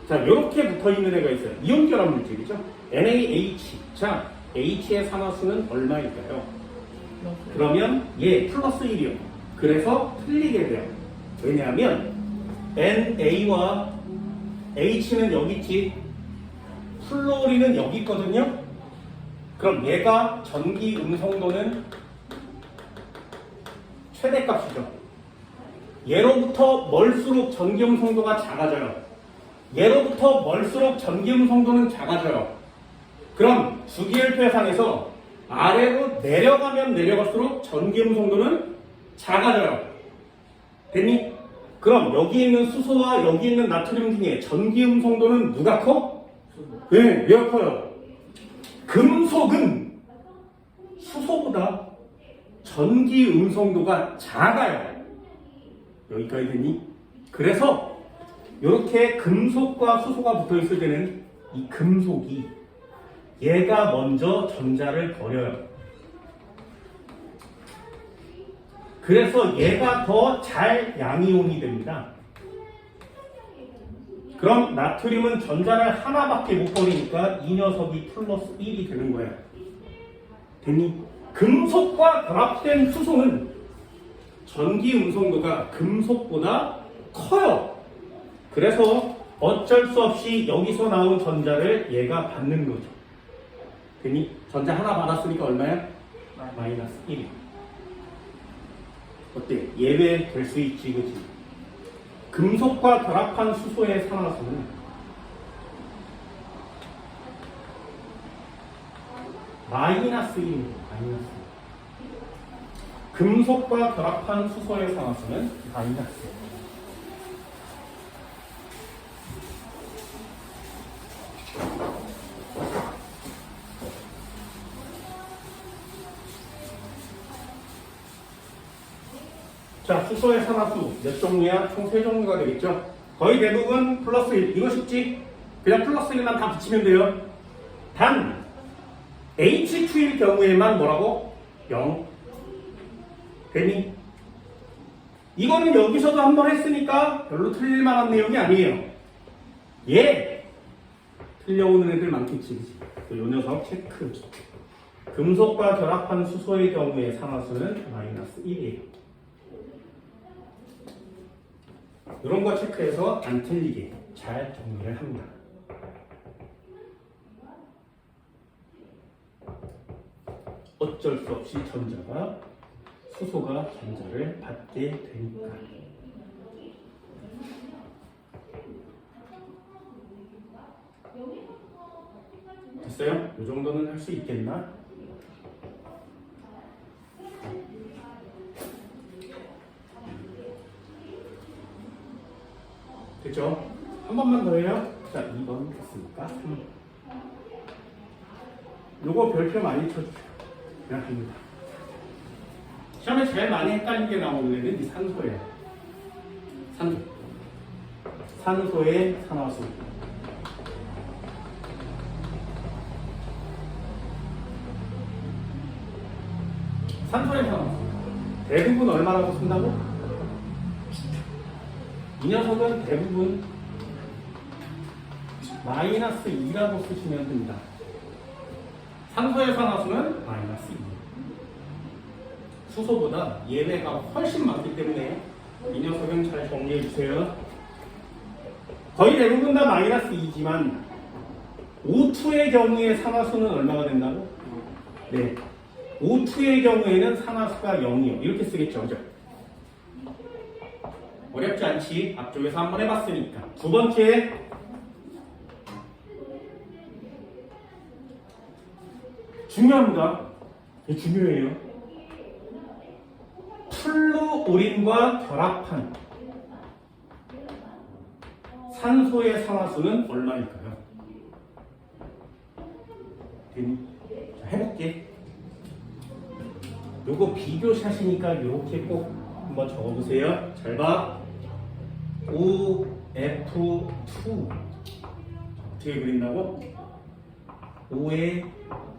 자, 이렇게 붙어있는 애가 있어요. 이온 결합 물질이죠. NaH. 자, H의 산화수는 얼마일까요? 그러면 얘 플러스 1이요. 그래서 틀리게 돼요. 왜냐하면 NA와 H는 여기 있지, 플로리는 여기 있거든요. 그럼 얘가 전기 음성도는 최대값이죠. 얘로부터 멀수록 전기 음성도가 작아져요. 얘로부터 멀수록 전기 음성도는 작아져요. 그럼 주기율표상에서 아래로 내려가면 내려갈수록 전기 음성도는 작아져요. 됐니? 그럼 여기 있는 수소와 여기 있는 나트륨 중에 전기 음성도는 누가 커? 네, 얘가 커요. 금속은 수소보다 전기 음성도가 작아요. 여기까지 됐니? 그래서 이렇게 금속과 수소가 붙어 있을 때는 이 금속이 얘가 먼저 전자를 버려요. 그래서 얘가 더 잘 양이온이 됩니다. 그럼 나트륨은 전자를 하나밖에 못 버리니까 이 녀석이 플러스 1이 되는 거예요. 됐니? 금속과 결합된 수소는 전기 음성도가 금속보다 커요. 그래서 어쩔 수 없이 여기서 나온 전자를 얘가 받는 거죠. 괜히 전자 하나 받았으니까 얼마야? 마이너스 1이. 어때? 예외될 수 있지, 그치? 금속과 결합한 수소의 산화수는 마이너스 1입니다. 마이너스 1. 금속과 결합한 수소의 산화수는 마이너스 1. 자, 수소의 산화수 몇 종류야? 총 3종류가 되겠죠? 거의 대부분 플러스 1. 이거 쉽지? 그냥 플러스 1만 다 붙이면 돼요. 단 H2일 경우에만 뭐라고? 0. 되니? 이거는 여기서도 한번 했으니까 별로 틀릴만한 내용이 아니에요. 예! 틀려오는 애들 많겠지, 그치? 요 녀석 체크. 금속과 결합한 수소의 경우에 산화수는 마이너스 1이에요. 이런 거 체크해서 안 틀리게 잘 정리를 합니다. 어쩔 수 없이 수소가 전자를 받게 되니까. 됐어요? 이 정도는 할 수 있겠나? 됐죠? 한 번만 더 해요. 자, 2번 됐습니까? 요거 별표 많이 쳐주세요. 그냥 합니다. 시험에 제일 많이 헷갈리게 나오는 애는 이 산소예요. 산소의 산화수. 산소의 산화수. 대부분 얼마라고 쓴다고? 이 녀석은 대부분 마이너스 2라고 쓰시면 됩니다. 산소의 산화수는 마이너스 2. 수소보다 예외가 훨씬 많기 때문에 이 녀석은 잘 정리해 주세요. 거의 대부분 다 마이너스 2지만 O2의 경우에 산화수는 얼마가 된다고? 네. O2의 경우에는 산화수가 0이요. 이렇게 쓰겠죠. 그죠? 어렵지 않지? 앞쪽에서 한번 해봤으니까. 두 번째, 중요합니다. 이게 중요해요. 플루오린과 결합한 산소의 산화수는 얼마일까요? 자, 해볼게. 요거 비교샷이니까 이렇게 꼭 한번 적어보세요. 잘 봐. OF2 어떻게 그린다고? O의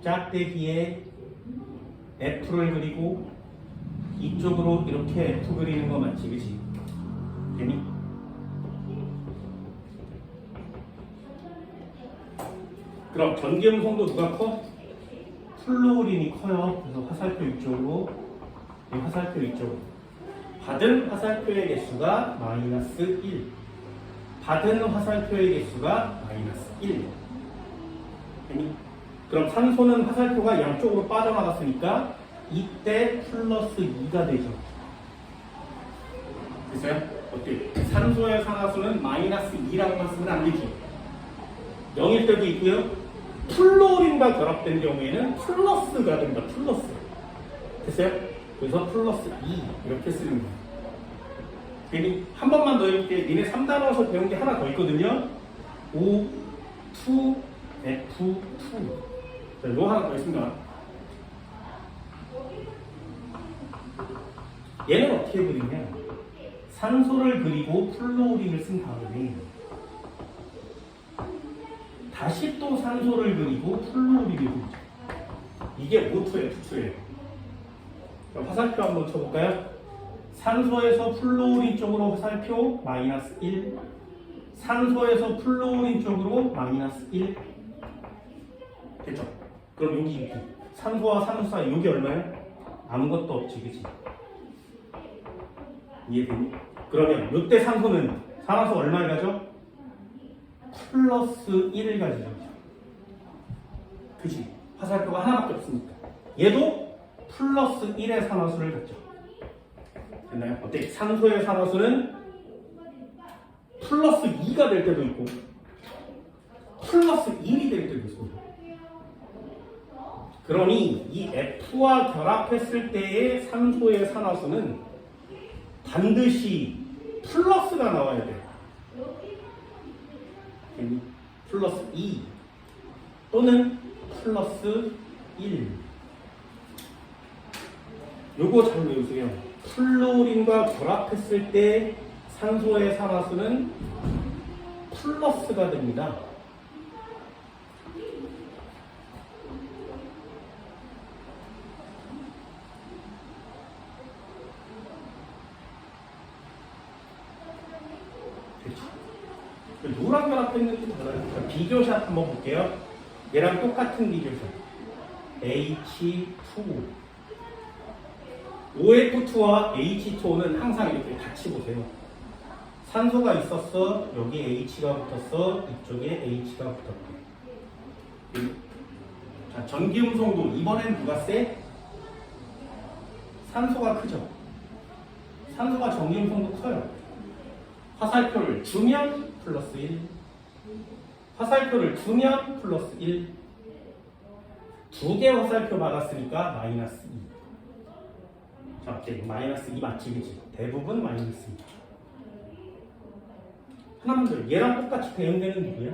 짝대기에 F를 그리고 이쪽으로 이렇게 F 그리는 거 맞지? 그치? 되니? 그럼 전기음성도 누가 커? 플루오린이 커요. 그래서 화살표 이쪽으로, 이 화살표 이쪽으로. 받은 화살표의 개수가 마이너스 1. 받은 화살표의 개수가 마이너스 1. 되니? 그럼 산소는 화살표가 양쪽으로 빠져나갔으니까 이때 플러스 2가 되죠. 됐어요? 어때? 산소의 산화수는 마이너스 2라고만 쓰면 안 되지. 0일 때도 있고요. 플루오린과 결합된 경우에는 플러스가 된다. 플러스. 됐어요? 그래서 플러스 2 이렇게 쓰는 거예요. 괜히 한 번만 더 해볼게. 니네 3단원에서 배운 게 하나 더 있거든요. O, 2, F, 2. 자, 이거 하나 더 있습니다. 얘는 어떻게 그리냐? 산소를 그리고 플루오린을 쓴 다음에 다시 또 산소를 그리고 플루오린을 그리죠. 이게 O2예요, 투수예요. 화살표 한번 쳐볼까요? 산소에서 플루오린 쪽으로 화살표 마이너스 1, 산소에서 플루오린 쪽으로 마이너스 1. 됐죠? 그럼 여기 산소와 산소 사이 여기 얼마예요? 아무것도 없지, 그치? 이해되니? 그러면 이때 산소는 산화수 얼마를 가져? 플러스 1을 가지죠. 그치? 화살표가 하나밖에 없으니까. 얘도 플러스 1의 산화수를 갖죠. 됐나요? 어때? 산소의 산화수는 플러스 2가 될 때도 있고 플러스 1이 될 때도 있습니다. 그러니 이 F와 결합했을 때의 산소의 산화수는 반드시 플러스가 나와야 돼요. 플러스 2 또는 플러스 1. 요거 잘 외우세요. 플로린과 결합했을 때 산소의 산화수는 플러스가 됩니다. 누구랑 결합했는지 몰라요. 비교샷 한번 볼게요. 얘랑 똑같은 비교샷. H2O. OF2와 H2O는 항상 이렇게 같이 보세요. 산소가 있었어. 여기 H가 붙었어. 이쪽에 H가 붙었고. 자, 전기음성도 이번엔 누가 세? 산소가 크죠. 산소가 전기음성도 커요. 화살표를 주면 플러스 1, 화살표를 주면 플러스 1, 두 개 화살표 받았으니까 마이너스 2. 자, 이제 마이너스 2 맞지, 그치? 대부분 마이너스 2. 하나만 더. 얘랑 똑같이 대응되는 누구야?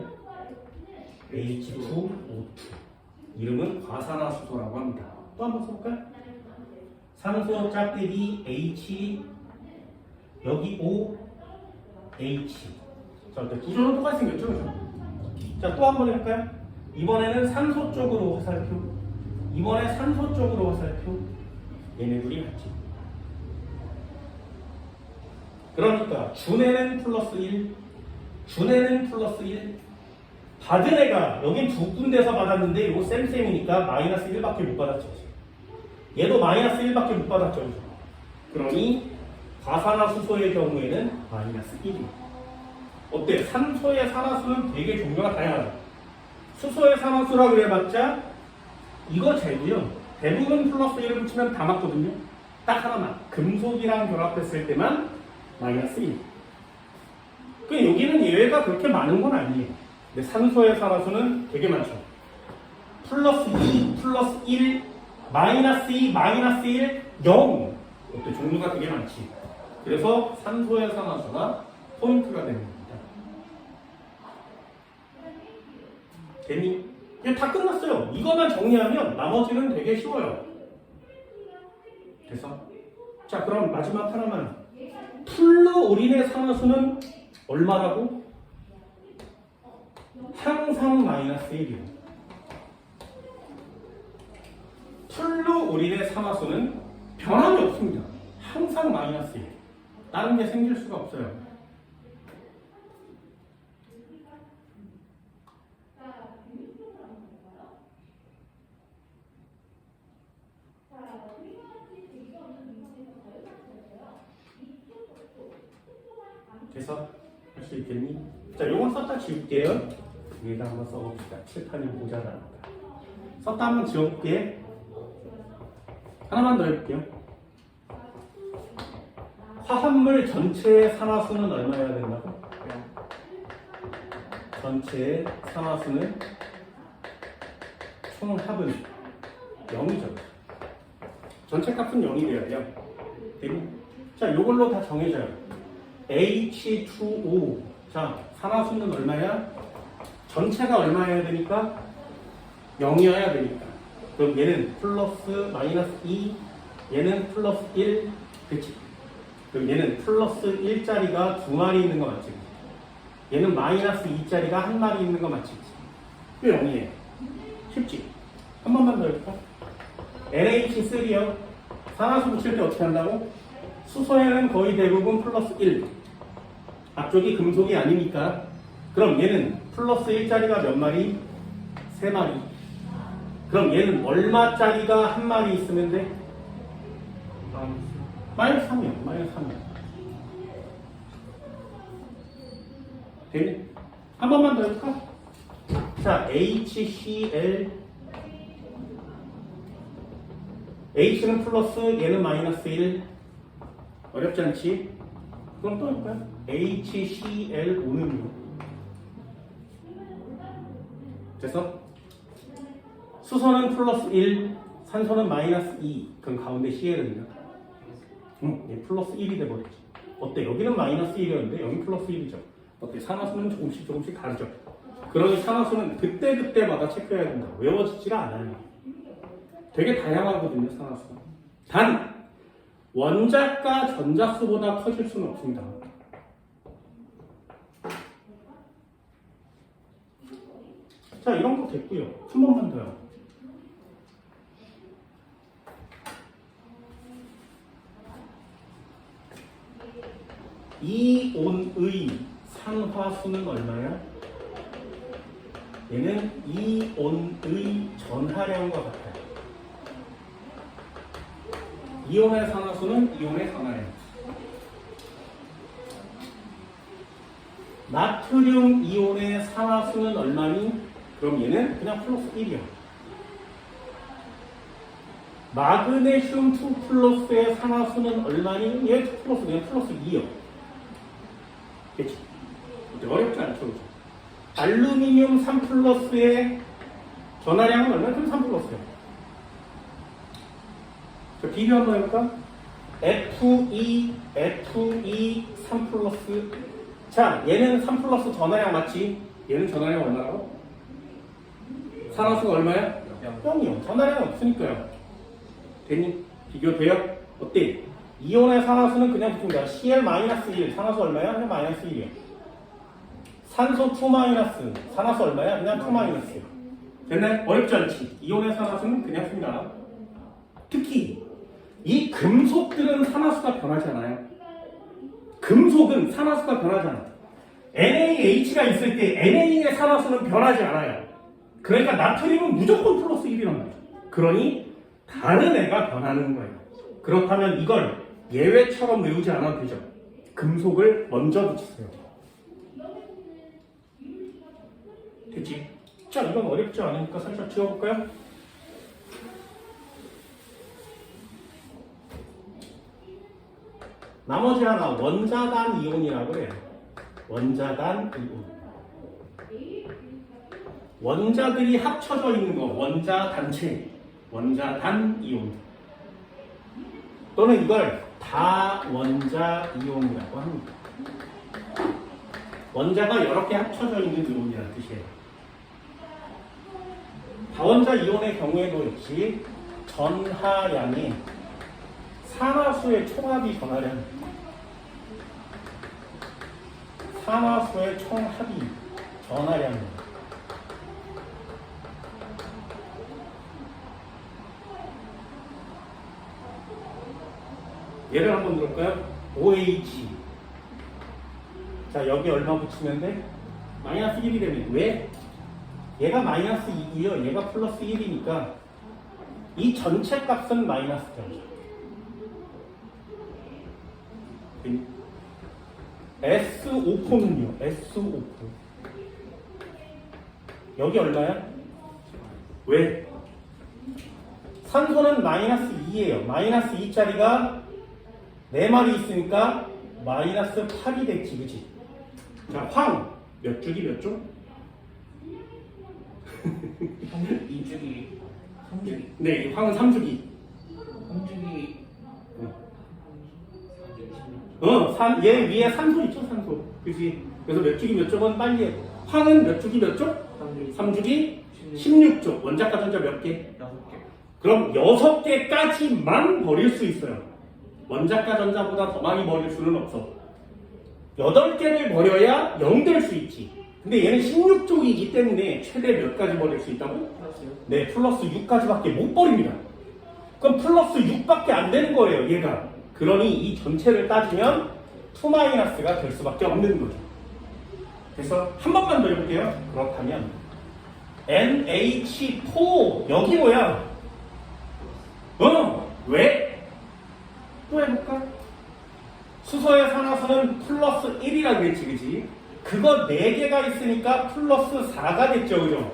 H2O2. 이름은 과산화수소라고 합니다. 또 한번 써볼까요? 산소 짝대기 H, 여기 O, H. 자, 구조는 똑같이 생겼죠? 그죠? 자, 또 한 번 해볼까요? 이번에는 산소 쪽으로 화살표. 이번에 산소 쪽으로 화살표. 얘네 둘이 같이. 그러니까 준에는 플러스 1, 준에는 플러스 1. 받은 애가 여긴 두 군데서 받았는데 이거 쌤쌤이니까 마이너스 1밖에 못 받았죠. 얘도 마이너스 1밖에 못 받았죠. 그죠? 그러니 과산화수소의 경우에는 마이너스 1입니다. 어때? 산소의 산화수는 되게 종류가 다양하다. 수소의 산화수라고 해봤자 이거 제고요. 대부분 플러스 1을 붙이면 다 맞거든요. 딱 하나만. 금속이랑 결합했을 때만 마이너스 1. 그 여기는 예외가 그렇게 많은 건 아니에요. 근데 산소의 산화수는 되게 많죠. 플러스 2, 플러스 1, 마이너스 2, 마이너스 1, 0. 어때? 종류가 되게 많지. 그래서 산소의 산화수가 포인트가 되는 겁니다. 됐니? 이제 다 끝났어요. 이것만 정리하면 나머지는 되게 쉬워요. 됐어? 자, 그럼 마지막 하나만. 플루오린의 산화수는 얼마라고? 항상 마이너스 1이에요. 플루오린의 산화수는 변함이 없습니다. 항상 마이너스 1. 다른 게 생길 수가 없어요. 돼서 할 수 있겠니? 자, 요건 썼다 지울게요. 여기다 한번 써봅시다. 칠판이 모자라니까. 썼다 한번 지워볼게. 하나만 더 해볼게요. 화합물 전체의 산화수는 얼마여야 된다고? 전체의 산화수는 총합은 0이죠. 전체 값은 0이 돼야 돼요. 되니? 자, 요걸로 다 정해져요. H2O. 자, 산화수는 얼마야? 전체가 얼마여야 되니까? 0이어야 되니까. 그럼 얘는 플러스 마이너스 2, 얘는 플러스 1, 그치? 그럼 얘는 플러스 1짜리가 두 마리 있는 거 맞지? 얘는 마이너스 2짜리가 한 마리 있는 거 맞지? 왜 0이에요? 쉽지? 한 번만 더 해볼까? NH3요. 산화수 붙일 때 어떻게 한다고? 수소에는 거의 대부분 플러스 1. 앞쪽이 금속이 아니니까. 그럼 얘는 플러스 1짜리가 몇 마리? 3마리. 그럼 얘는 얼마짜리가 한 마리 있으면 돼? 마이너스 3이요. 마이너스 3이요. 되니? 한 번만 더 해볼까? 자, HCl H는 플러스 얘는 마이너스 1 어렵지 않지? 그럼 또 할까요? HCl5는요 됐어? 수소는 플러스 1 산소는 마이너스 2 그럼 가운데 CL은요? 얘 플러스 1이 돼버렸지 어때? 여기는 마이너스 1이었는데 여기 플러스 1이죠 어때? 산화수는 조금씩 다르죠 그러니 산화수는 그때그때마다 체크해야 된다 외워지지가 않아요 되게 다양하거든요 산화수가 단 원자가 전자수보다 커질 수는 없습니다 자 이런 거 됐고요 한 번만 더요 이온의 산화수는 얼마야? 얘는 이온의 전하량과 같아요. 이온의 산화수는 이온의 산화량. 나트륨 이온의 산화수는 얼마니? 그럼 얘는 그냥 플러스 1이야. 마그네슘 2 플러스의 산화수는 얼마니? 얘 2 플러스 그냥 플러스 2요. 그치? 어렵지 않죠? 그쵸? 알루미늄 3 플러스의 전하량은 얼마나? 그럼 3 플러스요. 자, 비교 한번 해볼까? Fe 3 플러스. 자, 얘는 3 플러스 전하량 맞지? 얘는 전하량 얼마라고? 산화수가 얼마야? 0이요. 전하량은 없으니까요. 됐니? 비교돼요? 어때? 이온의 산화수는 그냥 붙습니다. Cl-1 산화수 얼마야? 그냥 마이너스 1이에요. 산소 2- 산화수 얼마야? 그냥 2-. 됐나요? 어렵지 않지? 이온의 산화수는 그냥 씁니다. 특히 이 금속들은 산화수가 변하지 않아요. 금속은 산화수가 변하지 않아요. NaH가 있을 때 Na의 산화수는 변하지 않아요. 그러니까 나트륨은 무조건 플러스 1이란 말이죠. 그러니 다른 애가 변하는 거예요. 그렇다면 이걸 예외처럼 외우지 않아도 되죠. 금속을 먼저 붙이세요. 됐지? 자, 이건 어렵지 않으니까 살짝 지워볼까요? 나머지 하나 원자단 이온이라고 해요. 원자단 이온. 원자들이 합쳐져 있는 거 원자 단체, 원자단 이온. 또는 이걸 다원자 이온이라고 합니다. 원자가 여러 개 합쳐져 있는 이온이라는 뜻이에요. 다원자 이온의 경우에도 역시 전하량이 산화수의 총합이 전하량. 산화수의 총합이 전하량입니다. 예를 한번 들어볼까요? OH. 자, 여기 얼마 붙이면 돼? 마이너스 1이 되면 왜? 얘가 마이너스 2고요. 얘가 플러스 1이니까 이 전체 값은 마이너스 되죠. SO4는요. SO4. 여기 얼마야? 왜? 산소는 마이너스 2예요. 마이너스 2짜리가 4마리 있으니까 마이너스 8이 됐지, 그치? 자, 황! 몇 주기 몇 쪽? 2주기, 3주기. 네, 황은 3주기. 3주기. 얘 위에 산소 있죠, 산소. 그치? 그래서 몇 주기 몇 쪽은 빨리 해. 황은 몇 주기 몇 쪽? 3주기 16쪽. 원자과 전자 몇 개? 6개. 그럼 6개까지만 버릴 수 있어요. 원자과 전자보다 더 많이 버릴 수는 없어. 8개를 버려야 0 될 수 있지. 근데 얘는 16쪽이기 때문에 최대 몇 가지 버릴 수 있다고? 플러스요? 네, 플러스 6까지밖에 못 버립니다. 그럼 플러스 6밖에 안 되는 거예요, 얘가. 그러니 이 전체를 따지면 2-가 될 수밖에 없는 거죠. 그래서 한 번만 더 해볼게요. 그렇다면 NH4 여기 뭐야? 왜? 또 해볼까? 수소의 산화수는 플러스 1이라고 했지, 그치? 그거 4개가 있으니까 플러스 4가 됐죠, 그죠?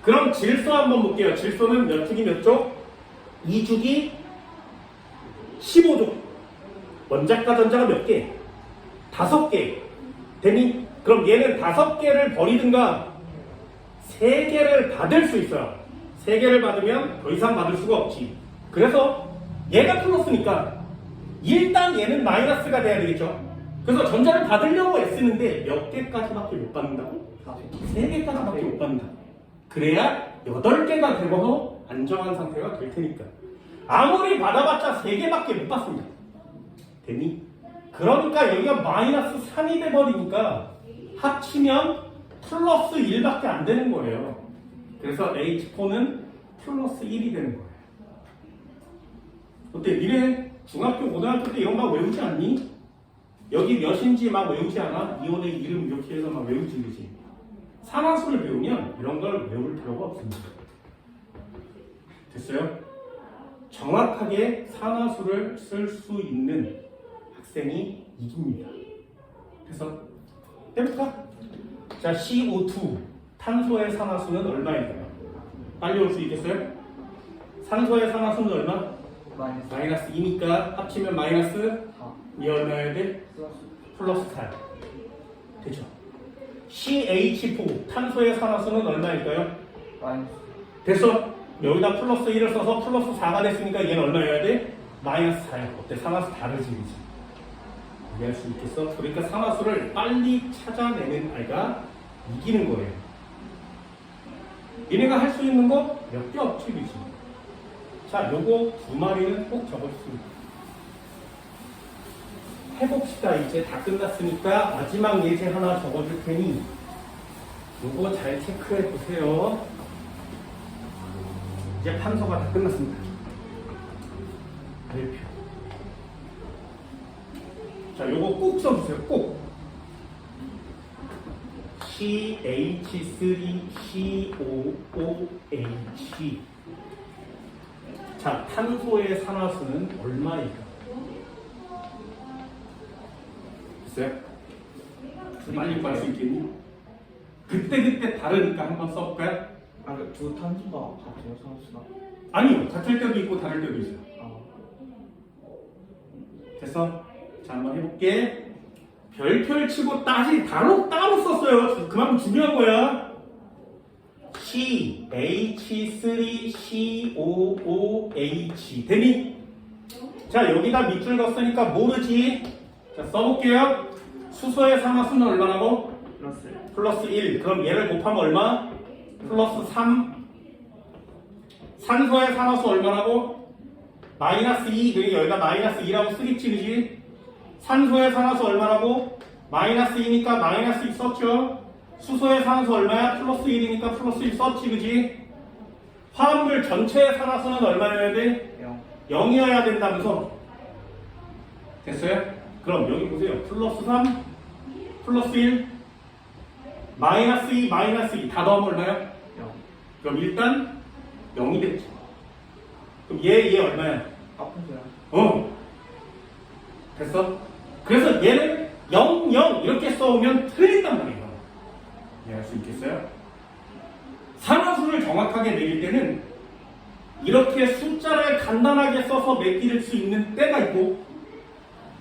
그럼 질소 한번 볼게요. 질소는 몇 축이 몇 쪽? 2축이 15족. 원자과 전자가 몇 개? 5개. 되니? 그럼 얘는 5개를 버리든가 3개를 받을 수 있어요. 3개를 받으면 더 이상 받을 수가 없지. 그래서 얘가 플러스니까 일단 얘는 마이너스가 돼야 되겠죠. 그래서 전자를 받으려고 애쓰는데 몇 개까지밖에 못 받는다고? 3개까지밖에 못 받는다. 그래야 8개가 되고서 안정한 상태가 될 테니까. 아무리 받아봤자 3개밖에 못 받습니다. 되니? 그러니까 여기가 마이너스 3이 돼버리니까 합치면 플러스 1밖에 안 되는 거예요. 그래서 H4는 플러스 1이 되는 거예요. 어때? 니네 중학교, 고등학교 때 이런 거 외우지 않니? 여기 몇인지 막 외우지 않아? 이온의 이름 이렇게 해서 막 외우지, 그지? 산화수를 배우면 이런 걸 외울 필요가 없습니다. 됐어요? 정확하게 산화수를 쓸 수 있는 학생이 이깁니다. 그래서 해볼까? 자, CO2 탄소의 산화수는 얼마일까요? 빨리 올 수 있겠어요? 산소의 산화수는 얼마? 마이너스 2니까 합치면 마이너스 2 얼마여야 돼? 플러스 4. 됐죠? CH4 탄소의 산화수는 얼마일까요? 됐어? 여기다 플러스 1을 써서 플러스 4가 됐으니까 얘는 얼마여야 돼? 마이너스 4야. 어때? 산화수 다르지, 그지? 이해할 수 있겠어? 그러니까 산화수를 빨리 찾아내는 아이가 이기는 거예요. 얘네가 할 수 있는 거 몇 개 없지, 그지? 자, 요거 2마리는 꼭 적어주십니다. 해봅시다. 이제 다 끝났으니까 마지막 예제 하나 적어줄 테니 요거 잘 체크해 보세요. 이제 판서가 다 끝났습니다. 발표. 자, 요거 꼭 써주세요. 꼭. CH3COOH. 자, 탄소의 산화수는 얼마일까? 됐어요? 빨리 구할 수 있겠니? 그때 다르니까 한번 써볼까요? 두 탄소가 같아요, 산화수가? 아니요. 같을 때도 있고 다를 때도 있어요. 됐어? 자, 한번 해볼게. 별표를 치고 따로 썼어요. 그만큼 중요한 거야. CH3COOH. 되니? 자, 여기다 밑줄 걷으니까 모르지? 자, 써볼게요. 수소의 산화수는 얼마라고? 플러스 1. 그럼 얘를 곱하면 얼마? 플러스 3. 산소의 산화수 얼마라고? 마이너스 2. 그러니까 여기다 마이너스 2라고 쓰겠지, 그지? 산소의 산화수 얼마라고? 마이너스 2니까 마이너스 2 썼죠? 수소의 산화수 얼마야? 플러스 1이니까 플러스 1 썼지, 그지? 화합물 전체의 산화수는 얼마여야 돼? 0이어야 된다면서. 됐어요? 그럼 여기 보세요. 플러스 3, 플러스 1, 마이너스 2, 마이너스 2 다 더하면 얼마야? 0. 그럼 일단 0이 됐죠. 그럼 얘 얼마야? 됐어? 그래서 얘는 0, 0 이렇게 써오면 틀린단 말이에요. 이해할 수 있겠어요? 산화수를 정확하게 매길 때는 이렇게 숫자를 간단하게 써서 매길 수 있는 때가 있고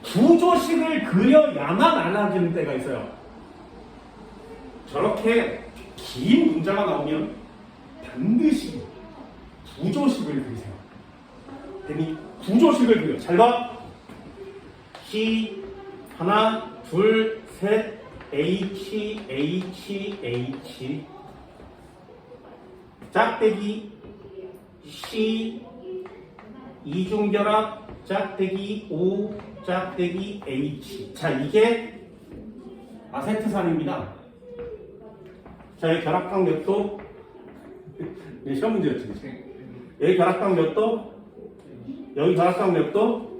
구조식을 그려야만 알아지는 때가 있어요. 저렇게 긴 문자가 나오면 반드시 구조식을 그리세요. 되니 구조식을 그려. 잘 봐. C 하나, 둘, 셋, H, H, H 짝대기 C 이중결합 짝대기 O 짝대기 H. 자, 이게 아세트산입니다. 자, 여기 결합각 몇 도? 네, 시험 문제였지. 여기 결합각 몇 도? 여기 결합각 몇 도?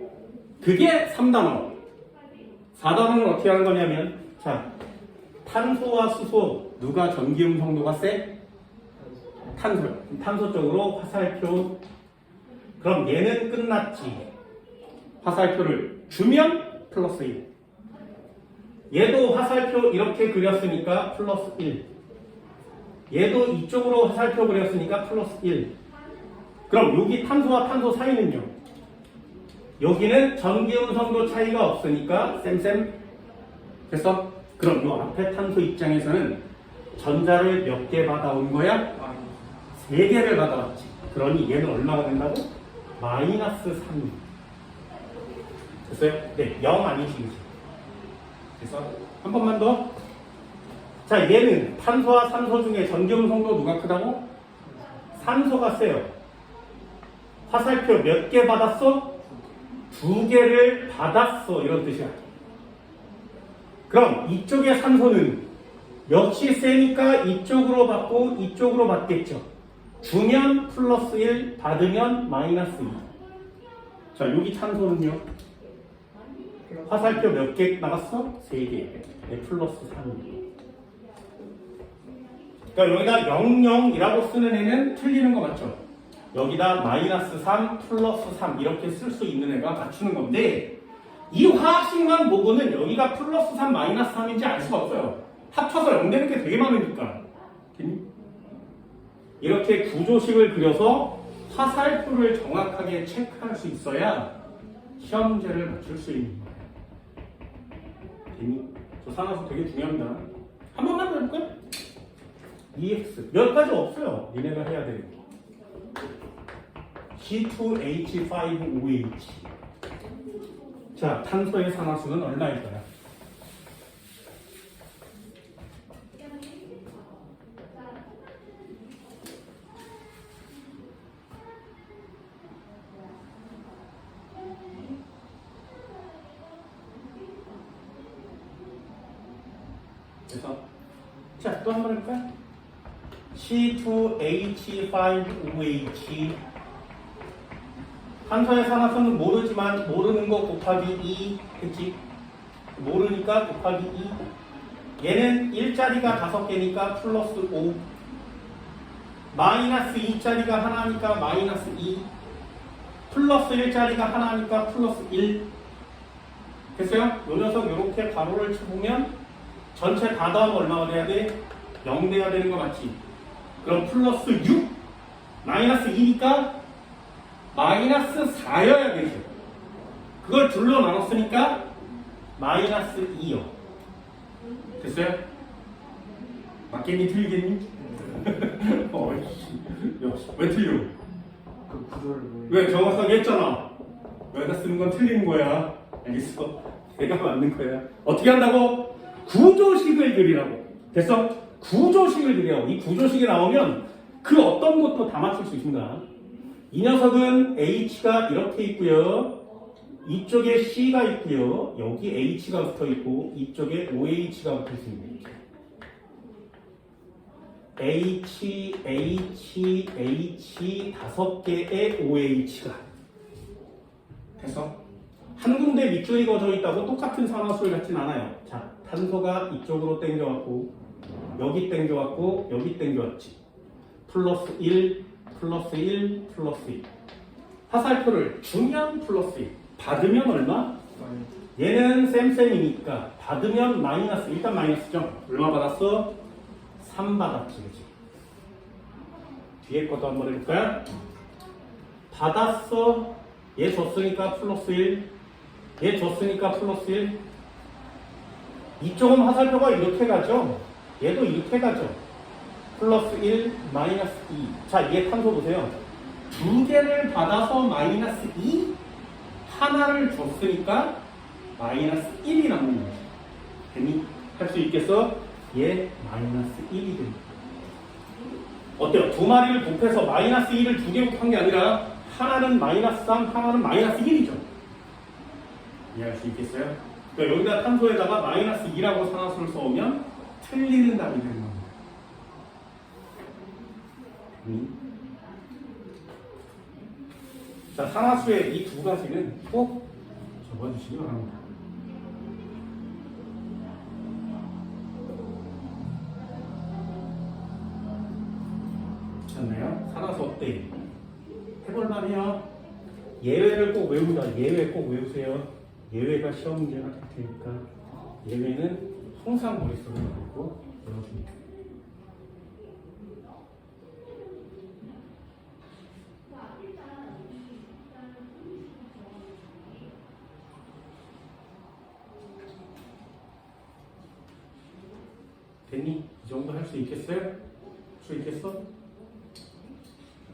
그게 3단원. 4단원은 어떻게 하는 거냐면, 자, 탄소와 수소, 누가 전기음 성도가 세? 탄소요. 탄소 쪽으로 화살표. 그럼 얘는 끝났지. 화살표를 주면 플러스 1. 얘도 화살표 이렇게 그렸으니까 플러스 1. 얘도 이쪽으로 화살표 그렸으니까 플러스 1. 그럼 여기 탄소와 탄소 사이는요? 여기는 전기음성도 차이가 없으니까 쌤쌤. 됐어? 그럼 요 앞에 탄소 입장에서는 전자를 몇 개 받아온 거야? 3개를 받아왔지. 그러니 얘는 얼마가 된다고? 마이너스 3. 됐어요? 네, 0 아니시지? 그래서 한 번만 더. 자, 얘는 탄소와 산소 중에 전기음성도 누가 크다고? 산소가 세요. 화살표 몇 개 받았어? 2개를 받았어. 이런 뜻이야. 그럼 이쪽의 산소는 역시 세니까 이쪽으로 받고 이쪽으로 받겠죠. 주면 플러스 1, 받으면 마이너스 2. 자, 여기 찬소는요? 화살표 몇 개 나갔어? 3개. 네, 플러스 3. 그러니까 여기다 00이라고 쓰는 애는 틀리는 거 맞죠? 여기다 마이너스 3, 플러스 3 이렇게 쓸 수 있는 애가 맞추는 건데 이 화학식만 보고는 여기가 플러스 3, 마이너스 3인지 알 수가 없어요. 합쳐서 0 되는 게 되게 많으니까. 이렇게 구조식을 그려서 화살표를 정확하게 체크할 수 있어야 시험제를 맞출 수 있는 거예요. 저 산화수 되게 중요합니다. 한 번만 더 해볼까요? EX 몇 가지 없어요. 니네가 해야 되는 거. C2H5OH. 자, 탄소의 산화수는 얼마일까요? 그래서 자, 또 한 번 해볼까요? C2H5OH. 탄소의 산화수는 모르지만 모르는 거 곱하기 2. 그치? 모르니까 곱하기 2. 얘는 1자리가 5개니까 플러스 5. 마이너스 2자리가 하나니까 마이너스 2. 플러스 1자리가 하나니까 플러스 1. 됐어요? 요 녀석 이렇게 가로를 쳐보면 전체 다 더하면 얼마가 돼야 돼? 0 돼야 되는 거 맞지? 그럼 플러스 6? 마이너스 2니까 마이너스 4여야 되죠. 그걸 둘로 나눴으니까 마이너스 2요. 됐어요? 맞겠니? 틀리겠니? 왜 틀려? 그 구조를 왜 정확하게 했잖아. 여기다 쓰는 건 틀리는 거야. 알겠어? 내가 맞는 거야. 어떻게 한다고? 구조식을 그리라고. 됐어? 구조식을 그려. 이 구조식이 나오면 그 어떤 것도 다 맞출 수 있습니다. 이 녀석은 H가 이렇게 있고요. 이쪽에 C가 있고요. 여기 H가 붙어 있고 이쪽에 OH가 붙어 있습니다. H, H, H 5개의 OH가. 됐어? 한 군데 밑줄이 그어져 있다고 똑같은 산화수를 갖진 않아요. 자, 탄소가 이쪽으로 땡겨왔고 여기 땡겨왔고 여기 땡겨왔지. 플러스 1, 플러스 1, 플러스 1. 화살표를 주면 플러스 1. 받으면 얼마? 얘는 쌤쌤이니까 받으면 마이너스. 일단 마이너스죠. 얼마 받았어? 3 받았지. 그치? 뒤에 것도 한번 해볼까요? 받았어. 얘 줬으니까 플러스 1. 얘 줬으니까 플러스 1. 이쪽은 화살표가 이렇게 가죠. 얘도 이렇게 가죠. 플러스 1, 마이너스 2. 자, 얘 탄소 보세요. 2개를 받아서 마이너스 2. 하나를 줬으니까 마이너스 1이 남는 거죠. 됐니? 할 수 있겠어? 얘 마이너스 1이 됩니다. 어때요? 두 마리를 곱해서 마이너스 1을 2개 곱한 게 아니라 하나는 마이너스 3, 하나는 마이너스 1이죠. 이해할 수 있겠어요? 그러니까 여기다 탄소에다가 마이너스 2라고 산화수를 써오면 틀리는 답이 되는 겁니다. 자, 산화수의 이 두 가지는 꼭 적어주시기 바랍니다. 좋네요. 산화수 어때? 해볼만해요. 예외를 꼭 외우자. 예외 꼭 외우세요. 예외가 시험 문제가 될 테니까. 예외는 항상 머릿속에 넣고 외워줍니다. 됐니? 이 정도 할 수 있겠어요? 할 수 있겠어? 할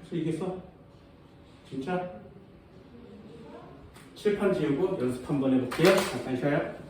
수 있겠어? 진짜? 칠판 지우고 연습 한번 해볼게요. 잠깐 쉬어요.